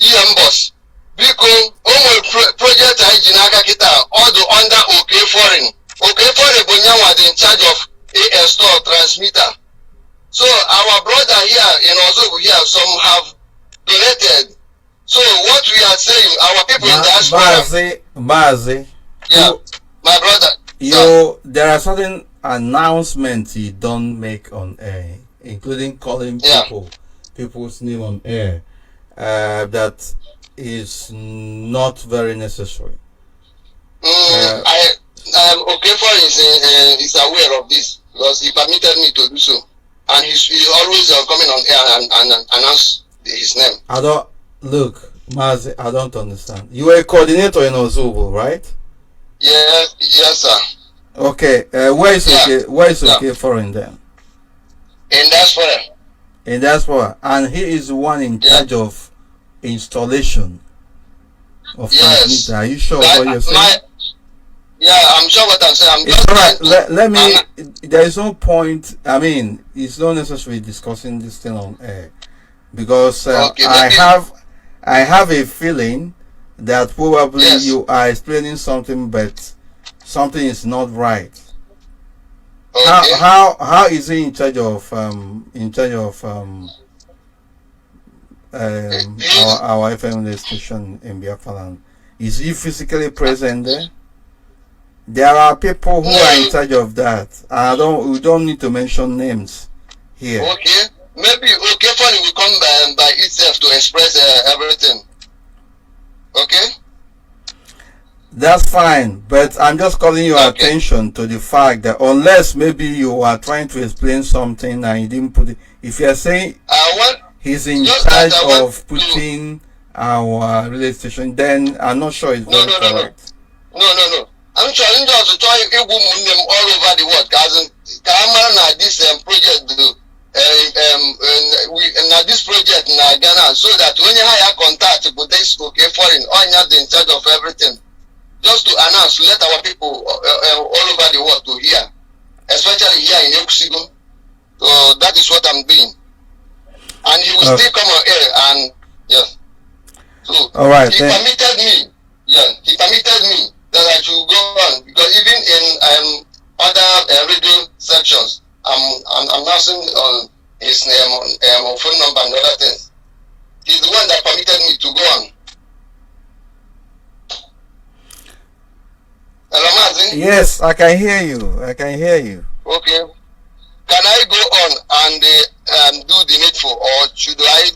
Iambos, Biko, Omo Project Hijinaka Kita, all the under OK Foreign. OK Foreign Bunyan was in charge of AS store transmitter. So our brother here in Ozobu here, some have donated. So what we are saying, our people in diaspora. Bazi, Yeah, my brother. there are certain announcements you don't make on air, including calling people's name on air. That is not very necessary. Okafor is aware of this because he permitted me to do so, and he's always coming on air and announce his name. Mazi, I don't understand. You were a coordinator in Ozubu, right? Yes, sir. Okay, where is okay foreign then? In diaspora. In diaspora, and he is the one in charge of installation of transmitter. Are you sure what you're saying? I'm sure what I'm saying. It's alright. Let me. There is no point. I mean, it's not necessary discussing this thing on air because I have a feeling that probably you are explaining something, but something is not right. Okay. How is he in charge of our FM station in Biafra land? Is he physically present there? There are people who are in charge of that. We don't need to mention names here. Okay, maybe Okafor will come by itself to express everything. Okay. That's fine, but I'm just calling your attention to the fact that unless maybe you are trying to explain something and you didn't put it, if you're saying he's in charge of putting our relay station, then I'm not sure it's very correct. No. I'm trying to try all over the world. This project this project in Ghana, so that when you have contact with this foreign, you have in charge of everything. Just to announce, let our people all over the world to hear, especially here in Yokusigo. So that is what I'm doing. And he will still come on air and So all right, he permitted me. He permitted me that I should go on, because even in other radio sections, I'm announcing on his name, phone number and other things. He's the one that permitted me to go on. Hello, Mazin? Yes, I can hear you. Okay. Can I go on and do the needful, or should I?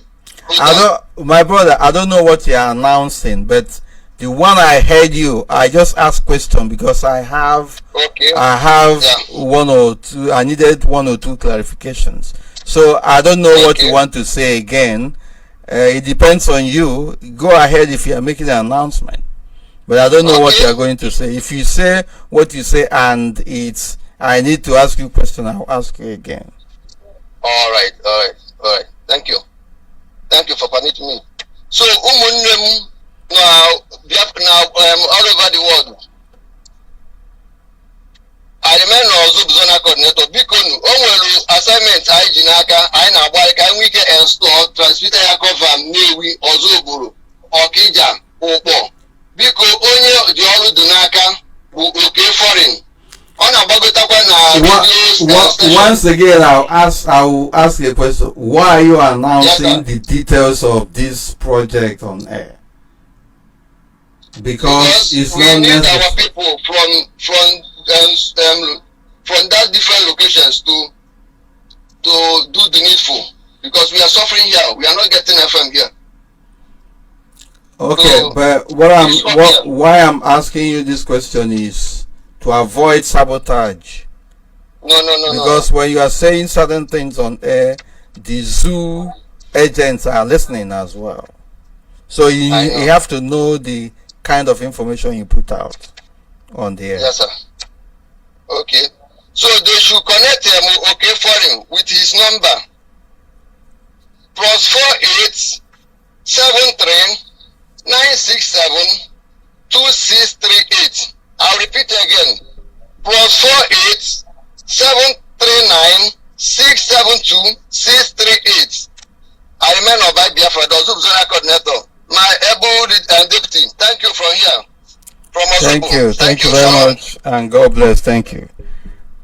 My brother, I don't know what you're announcing, but the one I heard you, I just asked question because I have one or two. I needed one or two clarifications. So I don't know what you want to say again. It depends on you. Go ahead if you are making an announcement. But I don't know what you are going to say. If you say what you say and I need to ask you a question, I'll ask you again. All right. Thank you for permitting me. So, now all over the world, I remain also Zonal Coordinator because assignment I na we can install transmitter from Newi, Ozoburu, Okija, Opo. Because only the other Dunaka will okay foreign. Once again, I will ask you a question. Why are you announcing the details of this project on air? Because it's we not need necessary. our people from that different locations to do the needful, because we are suffering here. We are not getting FM here. Okay, So, but why I'm asking you this question is to avoid sabotage. No. Because when you are saying certain things on air, the zoo agents are listening as well. So you have to know the kind of information you put out on the air. Yes, sir. Okay. So they should connect okay foreign with his number +48 73 967 2638. I'll repeat again. +48 739 672 638. I remain on BIAFRA, the Zona coordinator. My able deputy. Thank you from here. Thank you very much, and God bless. Thank you.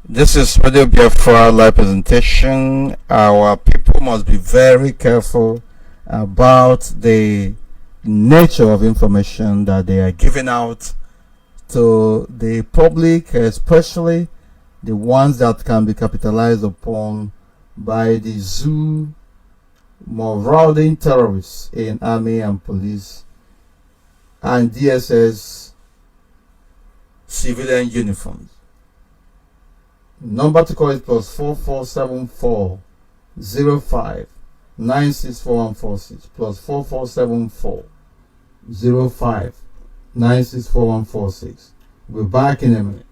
This is Radio BIAFRA live presentation. Our people must be very careful about the nature of information that they are giving out to the public, especially the ones that can be capitalized upon by the zoo marauding terrorists in army and police and DSS civilian uniforms. Number to call is +4474 05 964146 +4474 05 964146. We're back in a minute.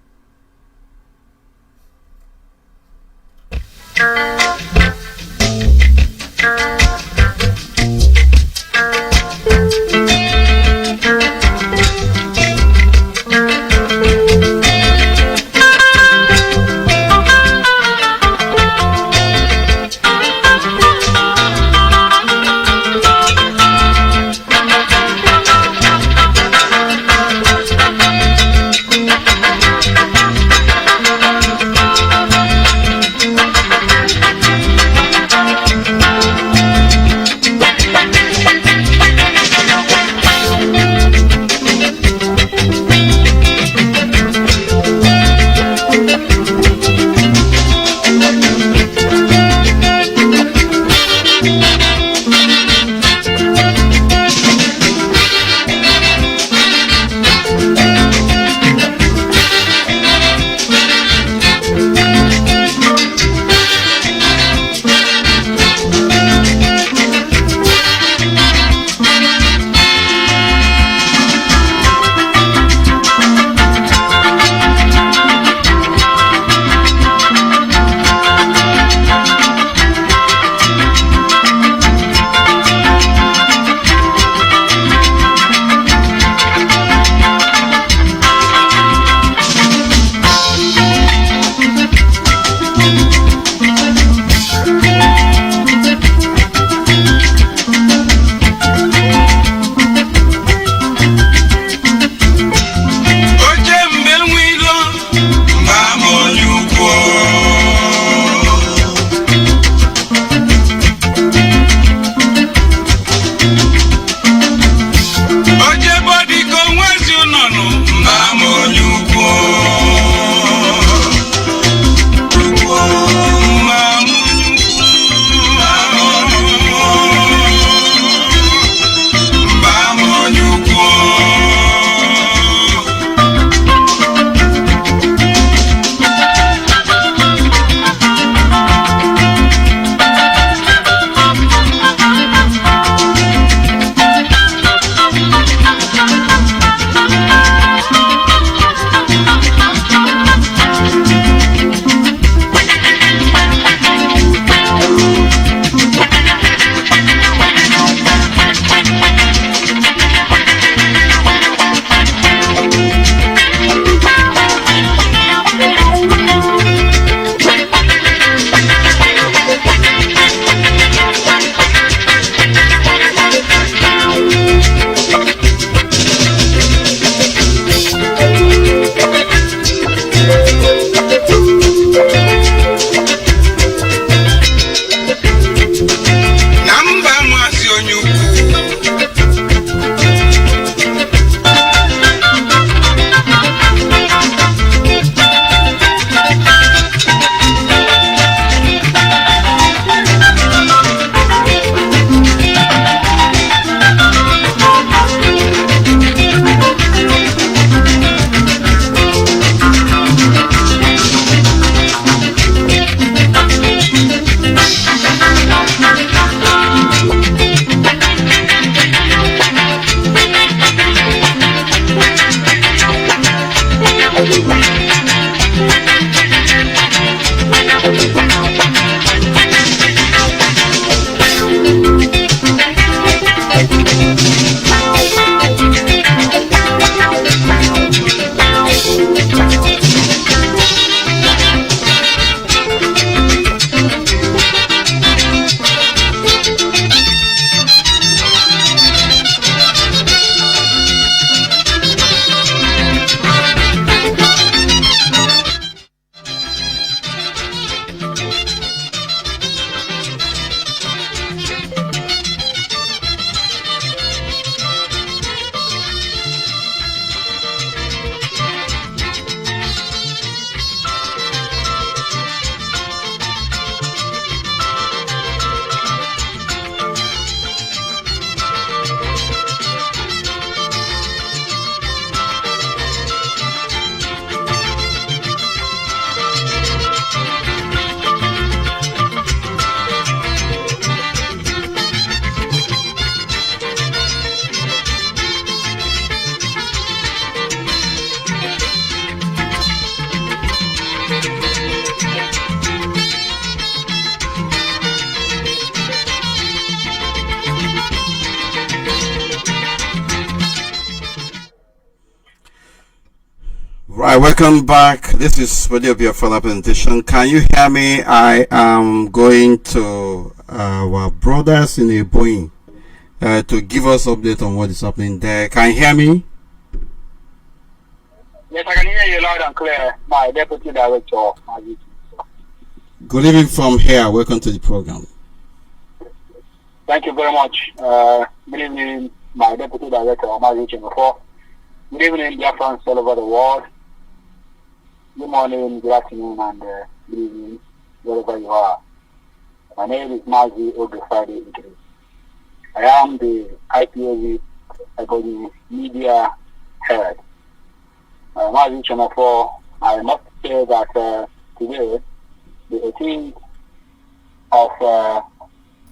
I welcome back. This is Radio BIAFRA presentation. Can you hear me? I am going to our brothers in Ebonyi to give us update on what is happening there. Can you hear me? Yes, I can hear you loud and clear. My deputy director. Good evening from here. Welcome to the program. Thank you very much. Good evening, my deputy director, before. Good evening, Biafrans all over the world. Good morning, good afternoon, and good evening, wherever you are. My name is Mazi Ogefade Idris. I am the IPOV Ebonyi media head. Mazi Channel 4, I must say that today, the 18th of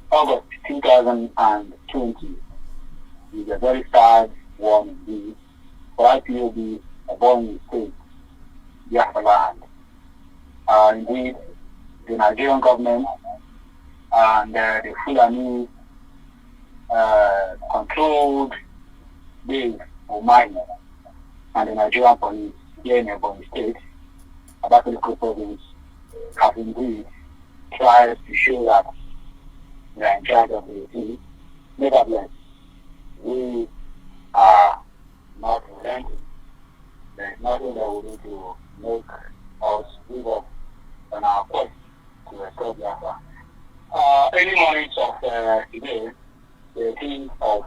August 2020, is a very sad one indeed for IPOB Ebonyi State, Biafra land. Indeed, the Nigerian government and the Fulani controlled base of mining and the Nigerian police here in Ebonyi State, Abakaliki province, have indeed tried to show that they are in charge of the city. Nevertheless, we are not relenting. There is nothing that we need to make us give up on our quest to restore Biafra. Early mornings of today, the 18th of